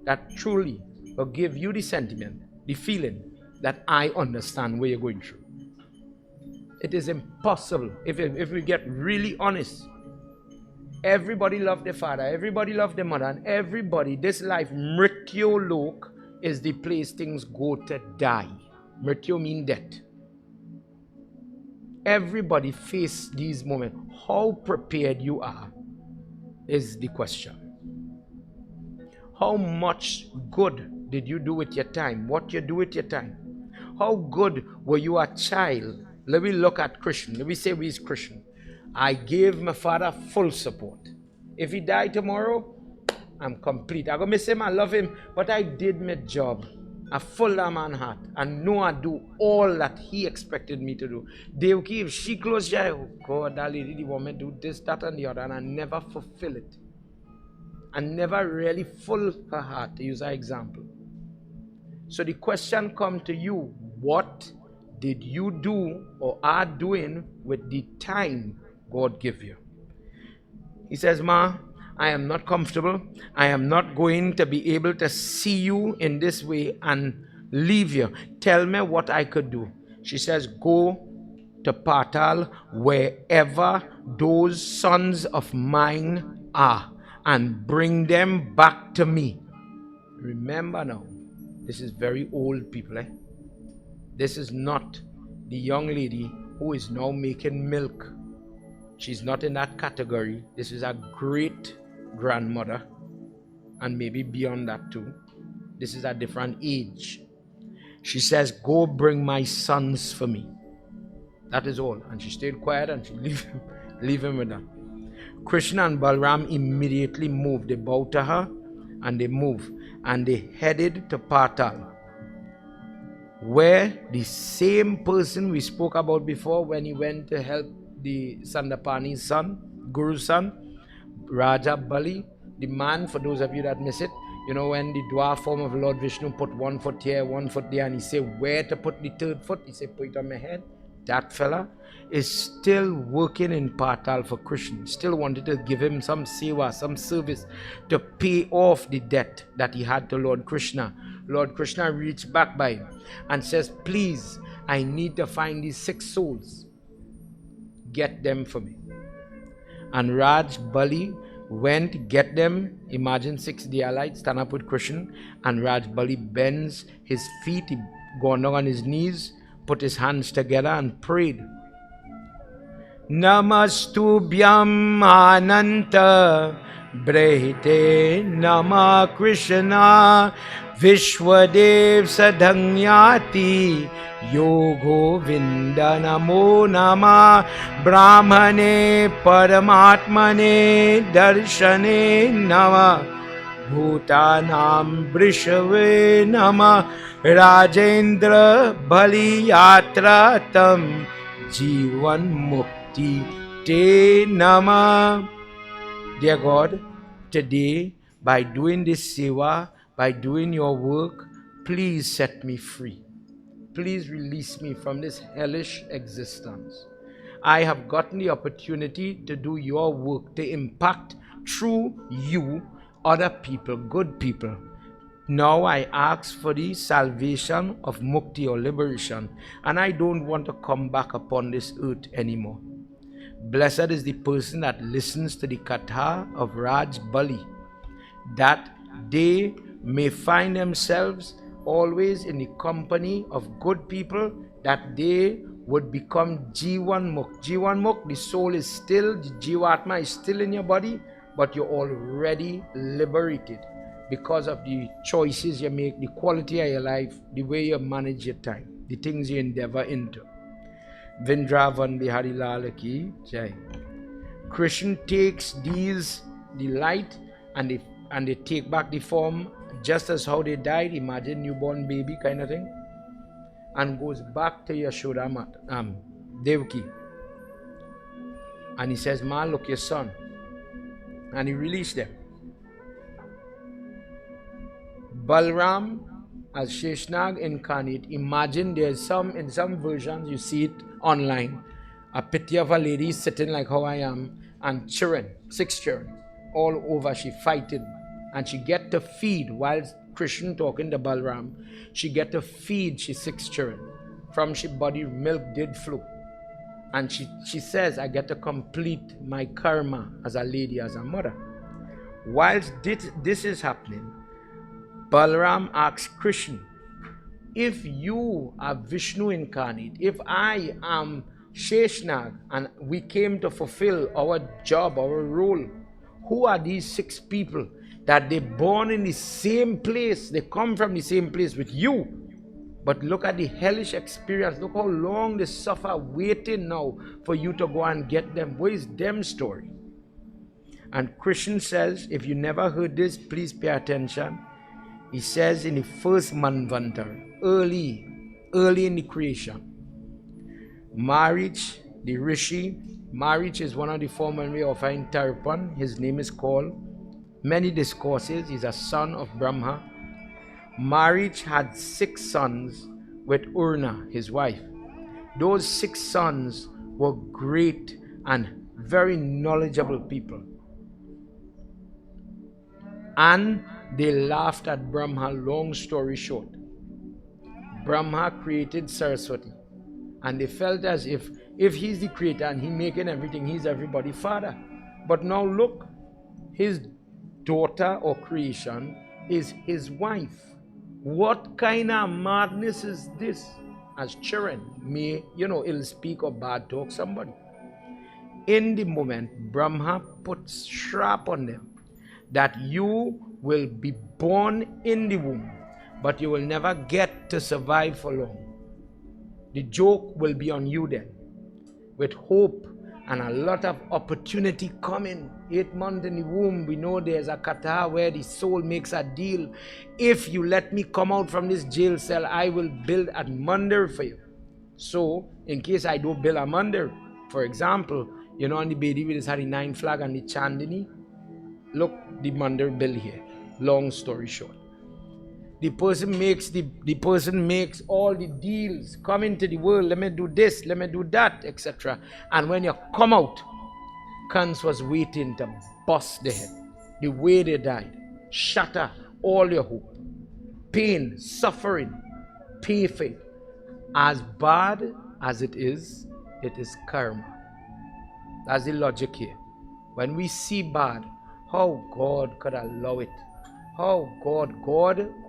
that truly will give you the sentiment, the feeling that I understand where you're going through? It is impossible. If we get really honest. Everybody loved their father, everybody loved their mother, and everybody, this life, Mrityu Lok is the place things go to die. Mrityu means death. Everybody face these moments. How prepared you are is the question. How much good did you do with your time? What you do with your time? How good were you a child? Let me look at Christian. Let me say he's Christian. I gave my father full support. If he died tomorrow, I'm complete. I go miss him, I love him, but I did my job. I full of man heart and know I do all that he expected me to do. Devaki, if she closed your eye, oh God, that lady didn't want me to do this, that, and the other, and I never fulfill it. I never really full her heart, to use an example. So the question comes to you, what did you do or are doing with the time God give you? He says, Ma, I am not comfortable. I am not going to be able to see you in this way and leave you. Tell me what I could do. She says, go to Patal, wherever those sons of mine are, and bring them back to me. Remember now, this is very old people. This is not the young lady who is now making milk. She's not in that category. This is a great grandmother, and maybe beyond that too. This is a different age. She says, go bring my sons for me. That is all. And she stayed quiet and she Leave him with that. Krishna and Balram immediately moved. They bowed to her and they moved. And they headed to Patal, where the same person we spoke about before when he went to help the Sandapani's son, Guru's son, Raja Bali, the man, for those of you that miss it, you know, when the dwarf form of Lord Vishnu put one foot here, one foot there, and he said where to put the third foot, he said put it on my head. That fella is still working in Patal for Krishna, still wanted to give him some seva, some service to pay off the debt that he had to Lord Krishna. Lord Krishna reached back by him and says, please, I need to find these 6 souls. Get them for me. And Raj Bali went, get them. Imagine 6 Diyalites stand up with Krishna, and Raj Bali bends his feet, he gone down on his knees, put his hands together and prayed. Namastubhyam Ananta Brahite Nama Krishna Vishwadev Sadhangyati Yogo Vinda Namo Nama Brahmane Paramatmane Darshane Nama Bhutanam Brishave Nama Rajendra Bali Yatra Tam Jivan Mukti Te Nama. Dear God, today, by doing this seva, by doing your work, please set me free. Please release me from this hellish existence. I have gotten the opportunity to do your work, to impact through you other people, good people. Now I ask for the salvation of mukti or liberation, and I don't want to come back upon this earth anymore. Blessed is the person that listens to the Katha of Raj Bali, that they may find themselves always in the company of good people, that they would become Jivan Mukh. Jivan Mukh, the soul is still, the Jivatma is still in your body, but you're already liberated because of the choices you make, the quality of your life, the way you manage your time, the things you endeavor into. Vrindavan Bihari Lal Ki Jai. Krishna takes these, the light, and they take back the form just as how they died. Imagine newborn baby kind of thing, and goes back to Yashoda Devaki, and he says, "Ma, look, your son," and he released them. Balram as Sheshnag incarnate. Imagine there's in some versions you see it online, a picture of a lady sitting like how I am, and children, 6 children, all over. She fighting, and she get to feed while Krishna talking to Balram. She get to feed she 6 children. From she body milk did flow, and she says, I get to complete my karma as a lady, as a mother. Whilst this is happening, Balram asks Krishna, if you are Vishnu incarnate, if I am Sheshnag, and we came to fulfill our job, our role, who are these 6 people that they born in the same place, they come from the same place with you, but look at the hellish experience, look how long they suffer waiting now for you to go and get them. What is them story? And Krishna says, if you never heard this, please pay attention. He says in the first Manvantar, early in the creation, Marich, the Rishi, Marich is one of the former way of finding Tarpan. His name is called, many discourses, he's a son of Brahma. Marich had 6 sons with Urna, his wife. Those 6 sons were great and very knowledgeable people. And they laughed at Brahma. Long story short, Brahma created Saraswati, and they felt as if he's the creator and he's making everything, he's everybody's father. But now look, his daughter or creation is his wife. What kind of madness is this? As children may, ill speak or bad talk somebody. In the moment, Brahma puts shrap on them that you will be born in the womb, but you will never get to survive for long. The joke will be on you then, with hope and a lot of opportunity coming. 8 months in the womb, we know there's a Katha where the soul makes a deal. If you let me come out from this jail cell, I will build a mandir for you. So, in case I don't build a mandir, for example, on the Bedi we just had the 9 flag and the Chandini. Look, the mandir built here. Long story short. The person makes all the deals, come into the world, let me do this, let me do that, etc. And when you come out, Kans was waiting to bust the head. The way they died, shatter all your hope. Pain, suffering, pay for it. As bad as it is karma. That's the logic here. When we see bad, how God could allow it? How God,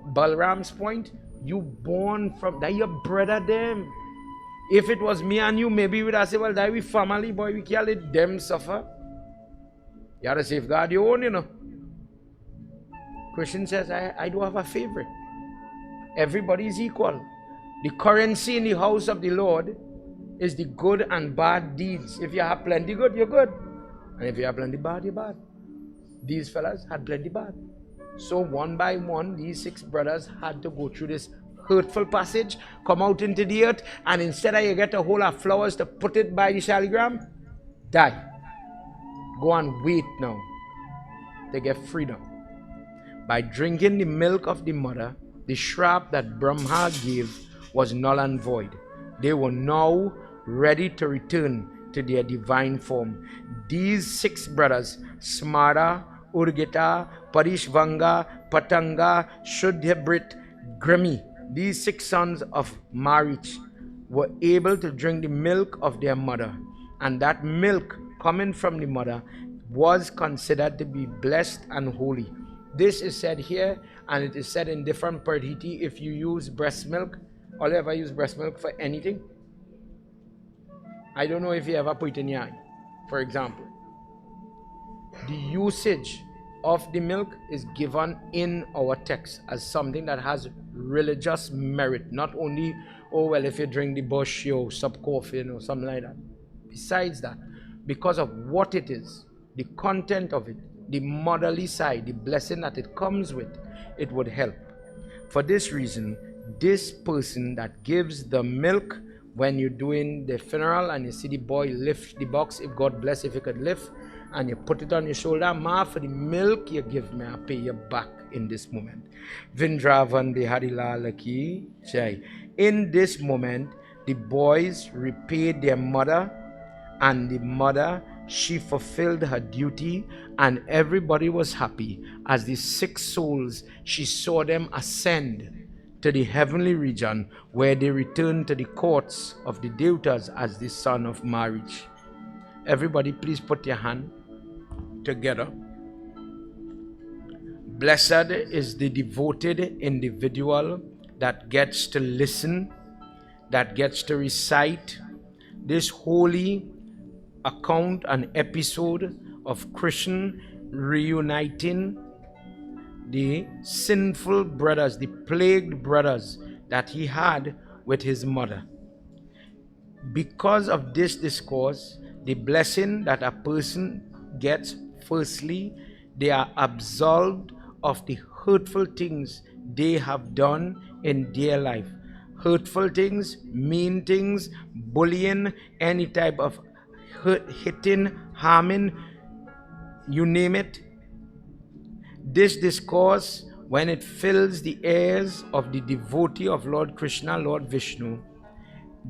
Balram's point, you born from that your brother them. If it was me and you, maybe we'd have said, well, that we family, boy, we can't let them suffer. You have to safeguard your own, Christian says, I do have a favorite. Everybody is equal. The currency in the house of the Lord is the good and bad deeds. If you have plenty good, you're good. And if you have plenty bad, you're bad. These fellas had plenty bad. So one by one, these 6 brothers had to go through this hurtful passage, come out into the earth, and instead of you get a whole of flowers to put it by the shaligram, die. Go and wait now to get freedom. By drinking the milk of the mother, the shrap that Brahma gave was null and void. They were now ready to return to their divine form. These 6 brothers, Smara, Urgita, Parishvanga, Patanga, Shuddhabrit, Grami, these 6 sons of Marich were able to drink the milk of their mother, and that milk coming from the mother was considered to be blessed and holy. This is said here, and it is said in different Pardhiti. If you use breast milk, all you ever use breast milk for anything? I don't know if you ever put it in your eye, for example. The usage of the milk is given in our text as something that has religious merit. Not only, oh well, if you drink the bush, you sup coffee, or something like that. Besides that, because of what it is, the content of it, the motherly side, the blessing that it comes with, it would help. For this reason, this person that gives the milk when you're doing the funeral and you see the boy lift the box, if God bless, if you could lift, and you put it on your shoulder, Ma, for the milk you give me, I'll pay you back in this moment. Vindravan Biharilal Ki Jai. In this moment, the boys repaid their mother, and the mother, she fulfilled her duty, and everybody was happy. As the 6 souls, she saw them ascend to the heavenly region, where they returned to the courts of the Devtas as the son of marriage. Everybody, please put your hand together. Blessed is the devoted individual that gets to listen, that gets to recite this holy account and episode of Krishna reuniting the sinful brothers, the plagued brothers that he had with his mother. Because of this discourse, the blessing that a person gets, firstly, they are absolved of the hurtful things they have done in their life. Hurtful things, mean things, bullying, any type of hitting, harming, you name it. This discourse, when it fills the ears of the devotee of Lord Krishna, Lord Vishnu,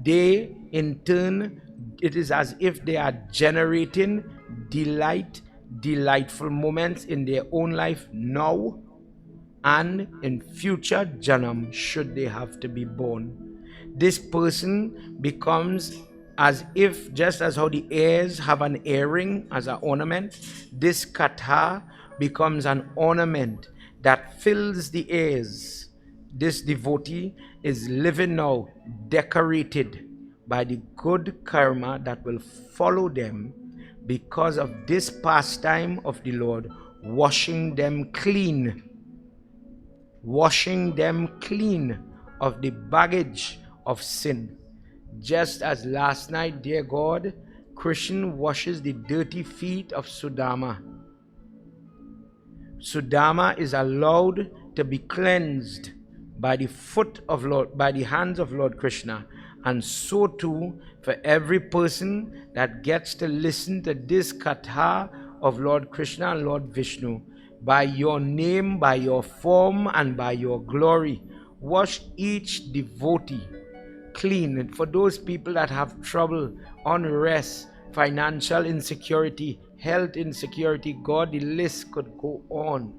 they in turn, it is as if they are generating delightful moments in their own life now and in future janam, should they have to be born. This person becomes as if, just as how the ears have an earring as an ornament, this katha becomes an ornament that fills the ears. This devotee is living now decorated by the good karma that will follow them because of this pastime of the Lord, washing them clean of the baggage of sin. Just as last night, dear God, Krishna washes the dirty feet of Sudama. Sudama is allowed to be cleansed by the hands of Lord Krishna, and so too for every person that gets to listen to this Katha of Lord Krishna and Lord Vishnu. By your name, by your form, and by your glory, wash each devotee clean. And for those people that have trouble, unrest, financial insecurity, health insecurity, God, the list could go on.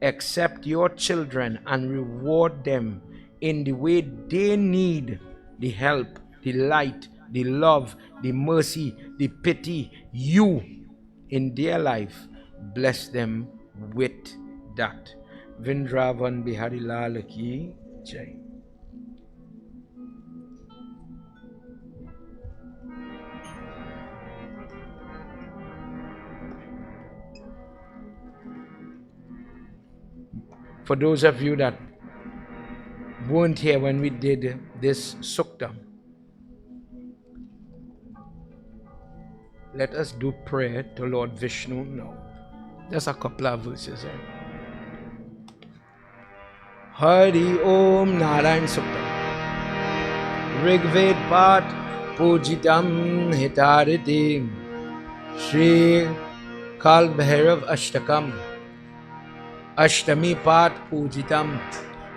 Accept your children and reward them in the way they need the help, the light, the love, the mercy, the pity, you in their life. Bless them with that. Vrindavan Bihari Lal Ki Jai. For those of you that weren't here when we did this sukta, let us do prayer to Lord Vishnu now. Just a couple of verses. Hari Om Narayan Sukta. Rigved Pat Pujitam Hitariti Shri Kal Bhairav Ashtakam Ashtami Pat Pujitam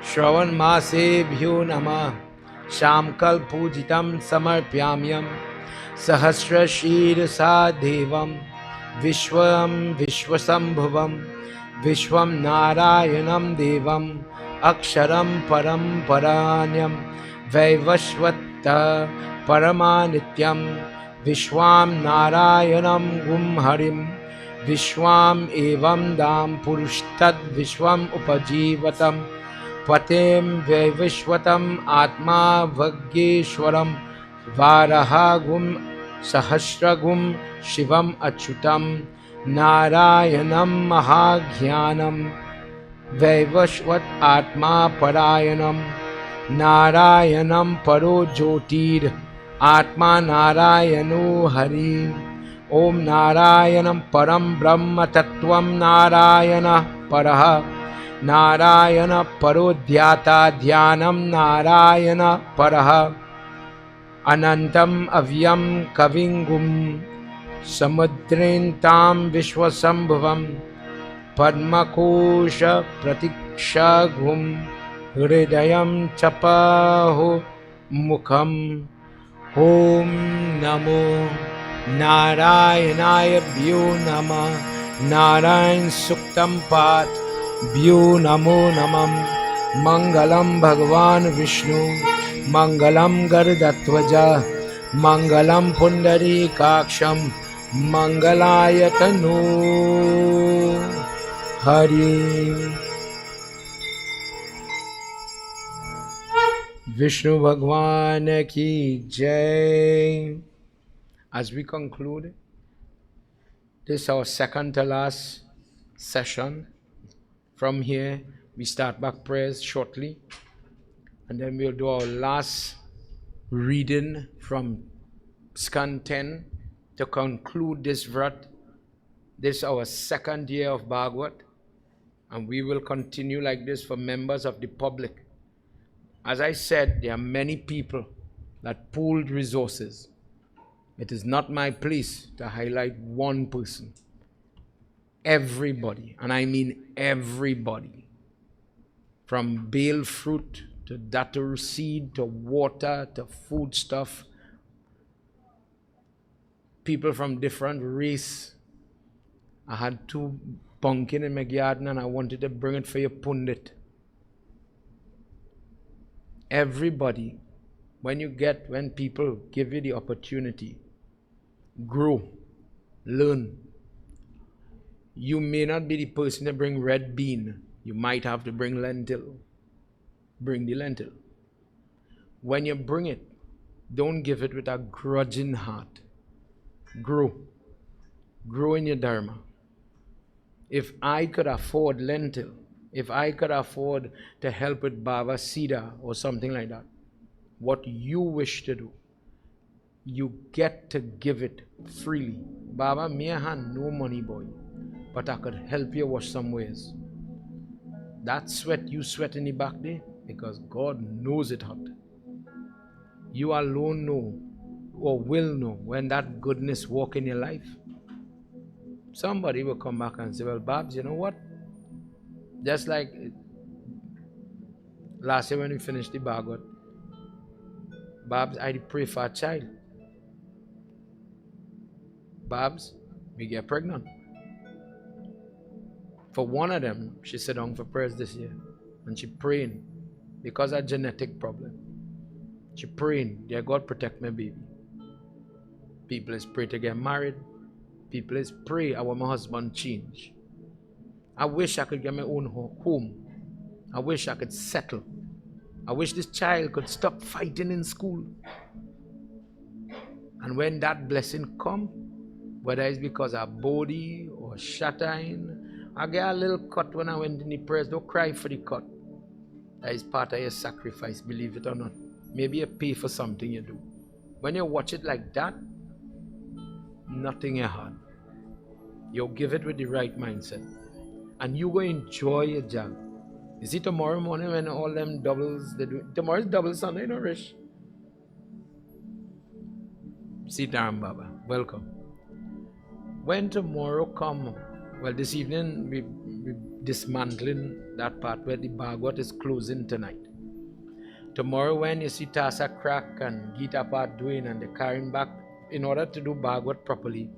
Shravan Mase Bhyo Nama Shamkal Pujitam Samarpyamyam Sahasra Shir Sadevam Vishwam Vishwasambhavam Vishwam Narayanam Devam Aksharam Param Paranyam Vaivashvatta Paramanityam Vishwam Narayanam Gum Harim Vishwam Evam Dam Purushtad Vishwam Upajivatam Patem Vaivashvatam Atma Vagyeshwaram Varahagum Sahasragum Shivam Achyutam Narayanam Mahagyanam Vaivashvat Atma Parayanam Narayanam Paro Jyotir Atma Narayano Hari Om Narayanam Param Brahma Tattvam Narayana Paraha Narayana Paro Dhyata Dhyanam Narayana Paraha Anantam Avyam Kavingum Samudrentam Vishwasambhavam Padmakosha Pratikshagum Hridayam Chapaho Mukham Om Namo Narayanaya Bhyo Nama Narayan Suktam Pat Bhyo Namo Namam Mangalam Bhagavan Vishnu Mangalam Garudatvaja Mangalam Pundari Kaksham Mangalayatanu Hari Vishnu Bhagwan Ki Jai. As we conclude, this is our second to last session. From here, we start back prayers shortly, and then we'll do our last reading from Skandha 10 to conclude this vrat. This is our second year of Bhagavad, and we will continue like this for members of the public. As I said, there are many people that pooled resources. It is not my place to highlight one person. Everybody, and I mean everybody, from bale fruit to datur seed to water to food stuff, people from different race. I had 2 pumpkin in my garden and I wanted to bring it for your pundit. Everybody, when people give you the opportunity, grow, learn. You may not be the person to bring red bean. You might have to bring lentil. Bring the lentil. When you bring it, don't give it with a grudging heart. Grow. Grow in your dharma. If I could afford lentil, if I could afford to help with Baba Sida or something like that, what you wish to do, you get to give it freely. Baba, me I had no money, boy, but I could help you wash some ways. That sweat you sweat in the back there, because God knows it hot. You alone know, or will know, when that goodness walk in your life. Somebody will come back and say, well, Babs, you know what? Just like last year when we finished the Bhagavad, Babs, I pray for a child. Babs, we get pregnant. For one of them, she sat down for prayers this year. And she praying because of a genetic problem. She praying, dear God, protect my baby. People is pray to get married. People is pray I want my husband change. I wish I could get my own home. I wish I could settle. I wish this child could stop fighting in school. And when that blessing come, whether it's because of body or shattering, I get a little cut when I went in the prayers. Don't cry for the cut. That is part of your sacrifice, believe it or not. Maybe you pay for something you do. When you watch it like that, nothing is hard. You'll give it with the right mindset. And you will enjoy your job. You see tomorrow morning when all them doubles, they do. Tomorrow is double Sunday, no Rish? Sitaram Baba, welcome. When tomorrow come, well, this evening we dismantling that part where the Bhagavad is closing tonight. Tomorrow when you see Tasa Crack and Gita part doing and they carrying back, in order to do Bhagavad properly,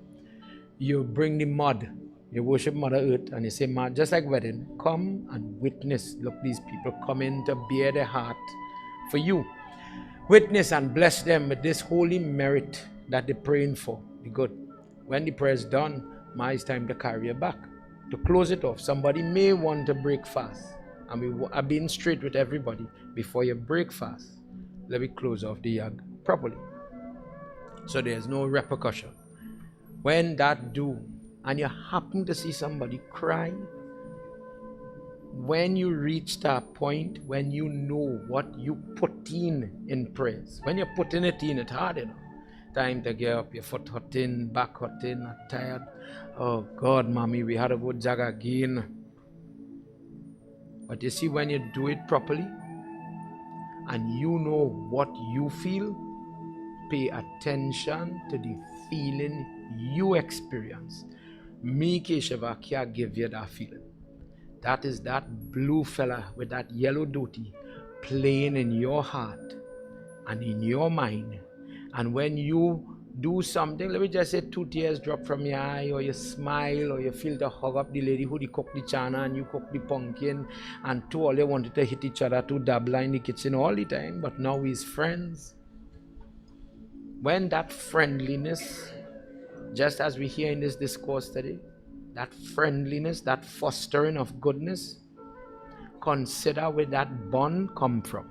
you bring the mud, you worship Mother Earth, and you say, "Ma, just like wedding, come and witness. Look, these people come in to bear their heart for you. Witness and bless them with this holy merit that they're praying for, the good. When the prayer is done, Ma, it's time to carry you back. To close it off, somebody may want to break fast. And we are being straight with everybody. Before you break fast, let me close off the yag properly. So there's no repercussion. When that do, and you happen to see somebody cry, when you reach that point, when you know what you put in prayers, when you're putting it in, it's hard enough. Time to get up, your foot hurting, back hurting, tired. Oh God, mommy, we had a good jog again. But you see, when you do it properly, and you know what you feel, pay attention to the feeling you experience. Me, Keshava, can't give you that feeling. That is that blue fella with that yellow dhoti playing in your heart and in your mind. And when you do something, let me just say 2 tears drop from your eye, or you smile, or you feel to hug up the lady who cook the chana and you cook the pumpkin, and two all they wanted to hit each other, to dabble in the kitchen all the time, but now we're friends. When that friendliness, just as we hear in this discourse today, that friendliness, that fostering of goodness, consider where that bond come from.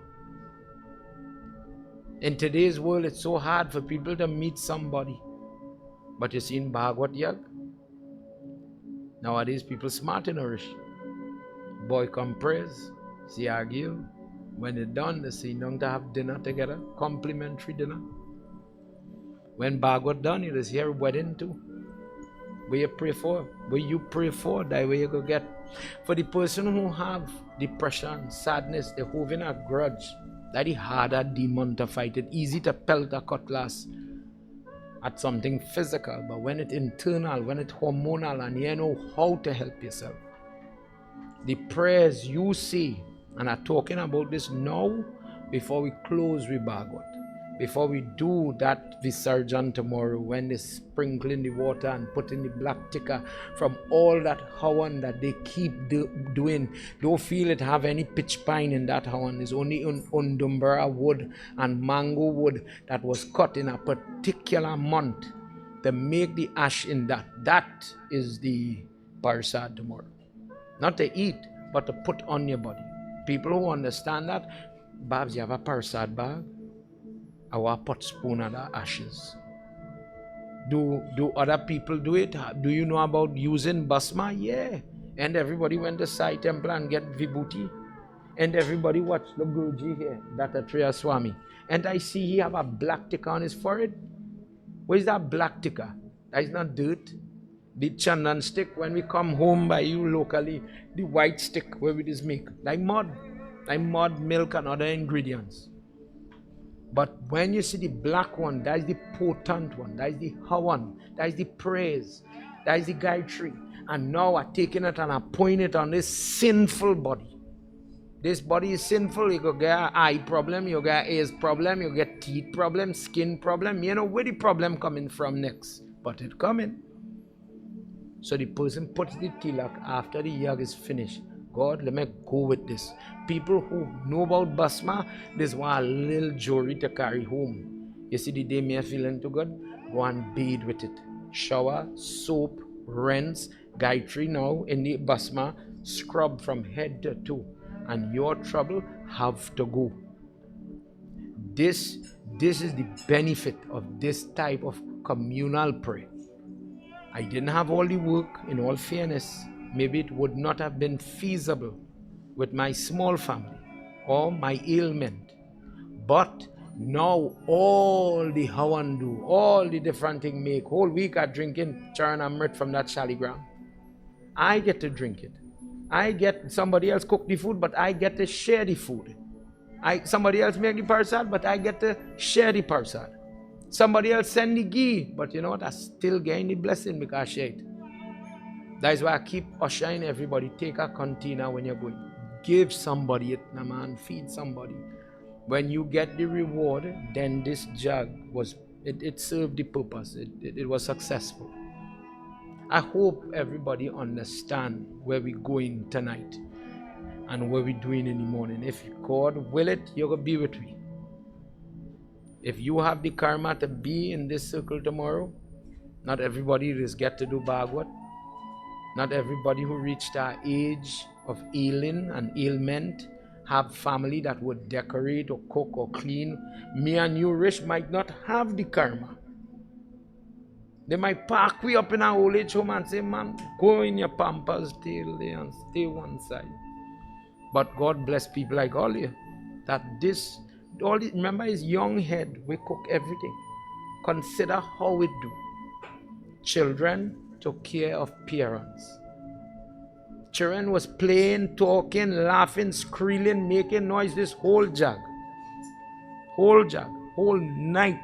In today's world, it's so hard for people to meet somebody. But you see in Bhagavad Yag, nowadays people smart in Irish. Boy come prayers, see argue. When they're done, they sit down to have dinner together, complimentary dinner. When Bhagavad done, you just hear wedding too. Where you pray for, where you pray for, that way you go get. For the person who have depression, sadness, they're holding a grudge. That is harder demon to fight. It's easy to pelt a cutlass at something physical, but when it's internal, when it's hormonal, and you know how to help yourself. The prayers you say, and I'm talking about this now before we close with Bhagavad, before we do that Visarjan tomorrow, when they sprinkle in the water and put in the black ticker from all that hawan that they keep doing. Don't feel it have any pitch pine in that hawan. It's only undumbara wood and mango wood that was cut in a particular month to make the ash in that. That is the parsad tomorrow. Not to eat, but to put on your body. People who understand that, Babs, you have a parsad bag? Our pot spoon of the ashes. Do other people do it? Do you know about using basma? Yeah. And everybody went to Sai Temple and get vibhuti. And everybody watched the Guruji here, Dattatreya Swami. And I see he have a black tick on his forehead. Where's that black ticker? That is not dirt. The chandan stick, when we come home by you locally, the white stick where we just make, like mud, milk and other ingredients. But when you see the black one, that is the potent one, that is the hawan, that is the praise, that is the gayatri. And now I'm taking it and I'm pouring it on this sinful body. This body is sinful. You could get an eye problem, you get ears problem, you get teeth problem, skin problem. You know where the problem coming from next, but it coming. So the person puts the tilak after the yag is finished. God, let me go with this. People who know about basma, this one a little jewelry to carry home. You see the day me feeling too good, go and bathe with it. Shower, soap, rinse, gayatri now in the basma, scrub from head to toe, and your trouble have to go. This is the benefit of this type of communal prayer. I didn't have all the work, in all fairness. Maybe it would not have been feasible with my small family or my ailment. But now all the hawandu, all the different things make. Whole week I'm drinking charan amrit from that shaligram. I get to drink it. I get somebody else cook the food, but I get to share the food. Somebody else make the parsad, but I get to share the parsad. Somebody else send the ghee, but you know what? I still gain the blessing because I share it. That is why I keep ushering everybody. Take a container when you're going. Give somebody it, man. Feed somebody. When you get the reward, then this jug it served the purpose. It was successful. I hope everybody understand where we're going tonight and what we're doing in the morning. If God will it, you're going to be with me. If you have the karma to be in this circle tomorrow, not everybody just get to do Bhagavad. Not everybody who reached our age of ailing and ailment have family that would decorate or cook or clean. Me and you rich might not have the karma. They might park we up in our old age home and say, man, go in your pampers till there and stay one side. But God bless people like all you. Remember his young head, we cook everything. Consider how we do. Children took care of parents. Children was playing, talking, laughing, squealing, making noise this whole night.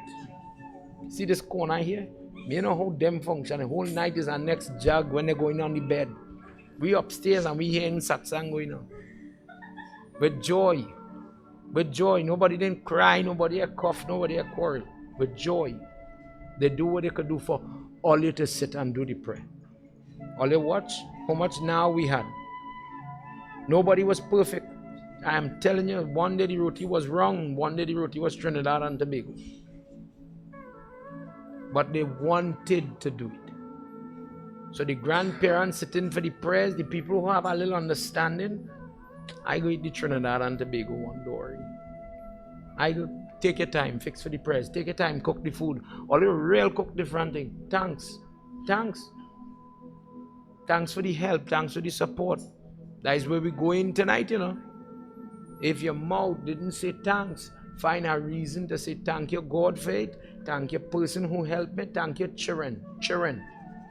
See this corner here? You know how them function. The whole night is our next jug when they're going on the bed. We upstairs and we hearing satsang going on. With joy. With joy. Nobody didn't cry, nobody had cough, nobody had quarrel. With joy. They do what they could do for all you to sit and do the prayer. All you watch how much now we had. Nobody was perfect. I am telling you, one day the roti was wrong, one day the roti was Trinidad and Tobago. But they wanted to do it. So the grandparents sitting for the prayers, the people who have a little understanding, I go eat the Trinidad and Tobago one, don't worry. I go take your time, fix for the prayers, take your time, cook the food. All you real cook different thing. Thanks. Thanks for the help, thanks for the support. That is where we're going tonight, you know. If your mouth didn't say thanks, find a reason to say thank you, God, for it. Thank you, person who helped me. Thank you, children,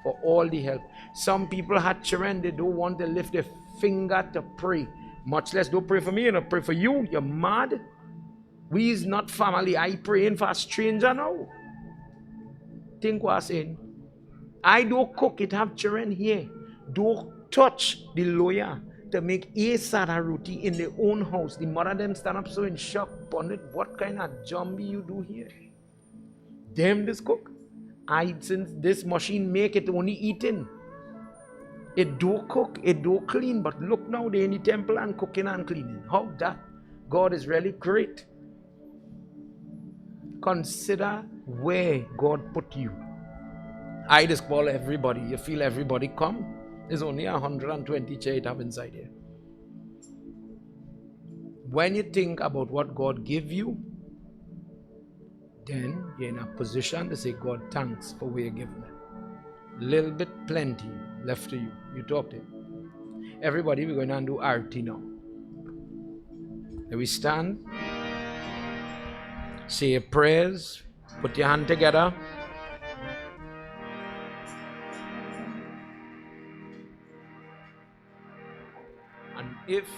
for all the help. Some people had children, they don't want to lift their finger to pray. Much less don't pray for me, you know, pray for you. You're mad. We is not family. I praying for a stranger now. Think what I'm saying. I don't cook it, have children here. Don't touch the lawyer to make a sada roti in their own house. The mother them stand up so in shock on it. What kind of zombie you do here? Them this cook. Since this machine make it only eating. It do cook, it do clean, but look now they in the temple and cooking and cleaning. How that? God is really great. Consider where God put you. I just call everybody. You feel everybody come? There's only 120 chairs have inside here. When you think about what God gave you, then you're in a position to say, God, thanks for what you give me. Little bit plenty left to you. You talk to him. Everybody, we're going to do arti now. Then we stand, say your prayers, put your hand together, And if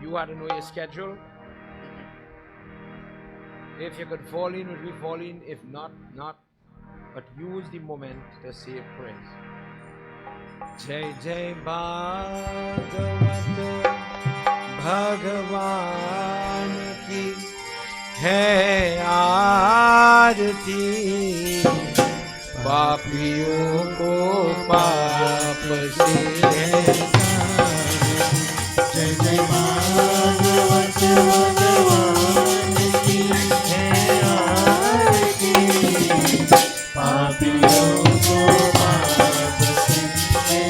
you had to know your schedule, if you could fall in, would we fall in? If not, not. But use the moment to say praise. Jai Jai Bhagavat Bhagavan ki hai aarti, पापियों को पाप से जय जय भागवत भगवान की है आरती, पापियों को पाप से तारती।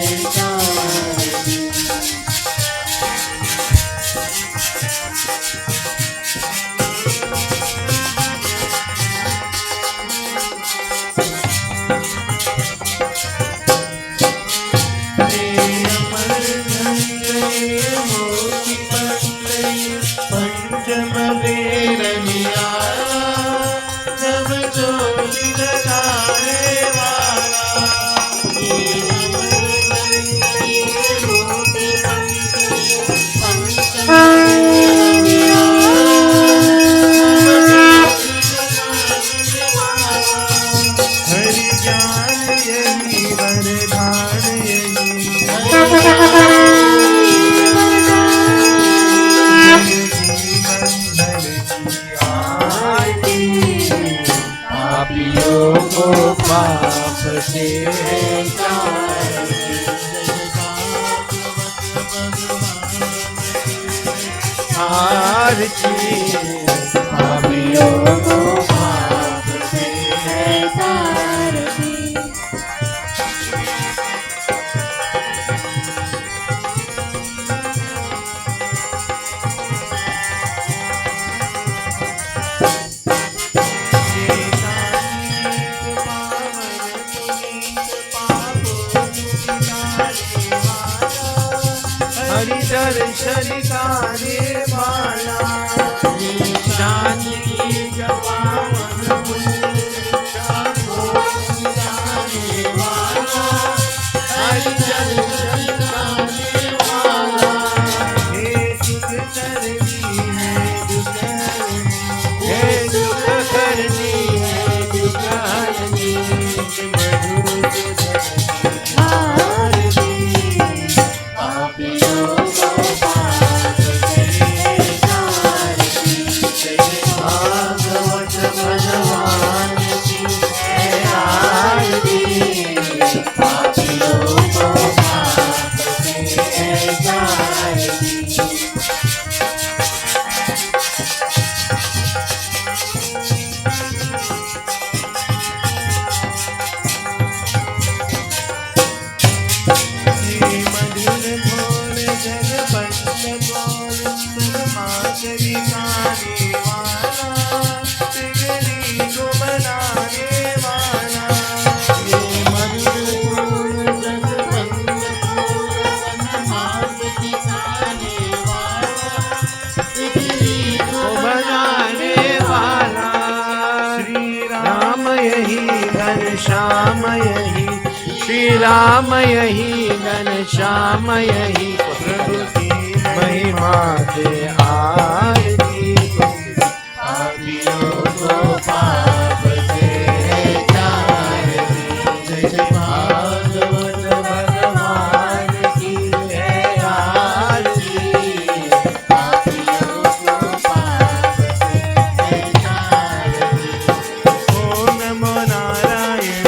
राम यही घनश्याम यही प्रभु की महिमा दे आरती, पापियों को पाप से तारती। जय जय भागवत भगवान की है आरती, पापियों को पाप से तारती। ओम नमो Narayan,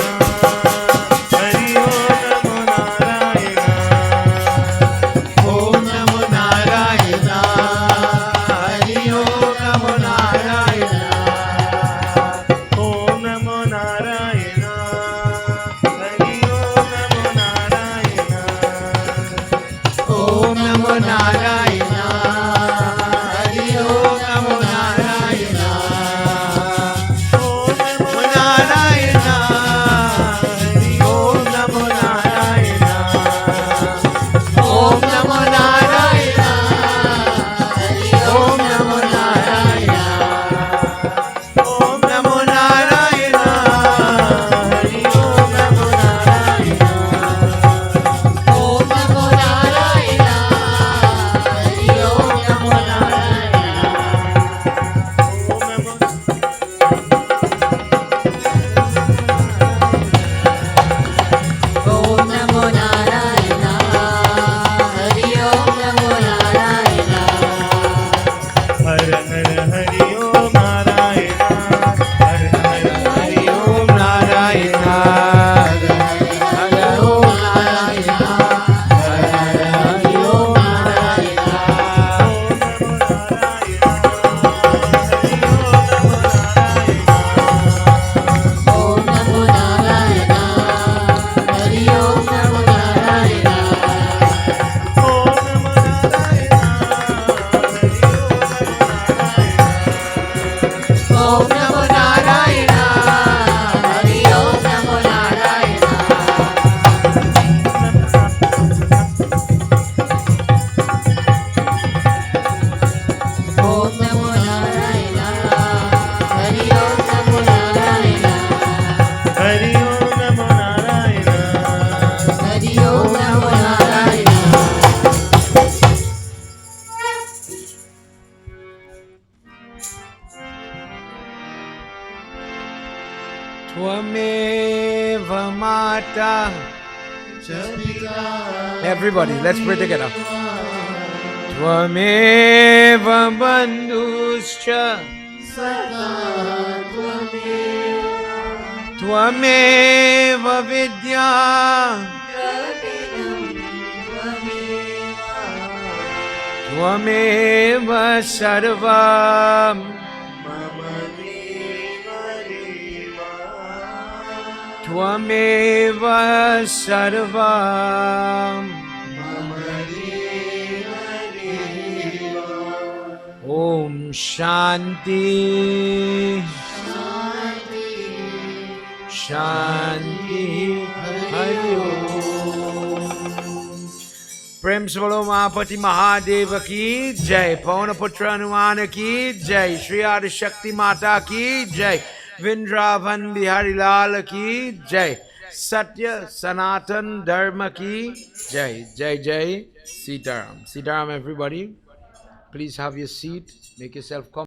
Mata. Everybody, let's pray together. Tvameva bandhuscha Tvameva vidya Tvameva sarvam Tvameva sarvam Om Shanti Shanti Hari Om. Prem Svalo Mahapati Mahadeva ki Jai. Paunaputra Hanumana ki Jai. Shri Adi Shakti Mata ki Jai. Vrindavan Bihari Lal ki Jai. Satya Sanatan Dharma ki Jai. Jai Jai Sitaram. Sitaram everybody. Please have your seat. Make yourself comfortable.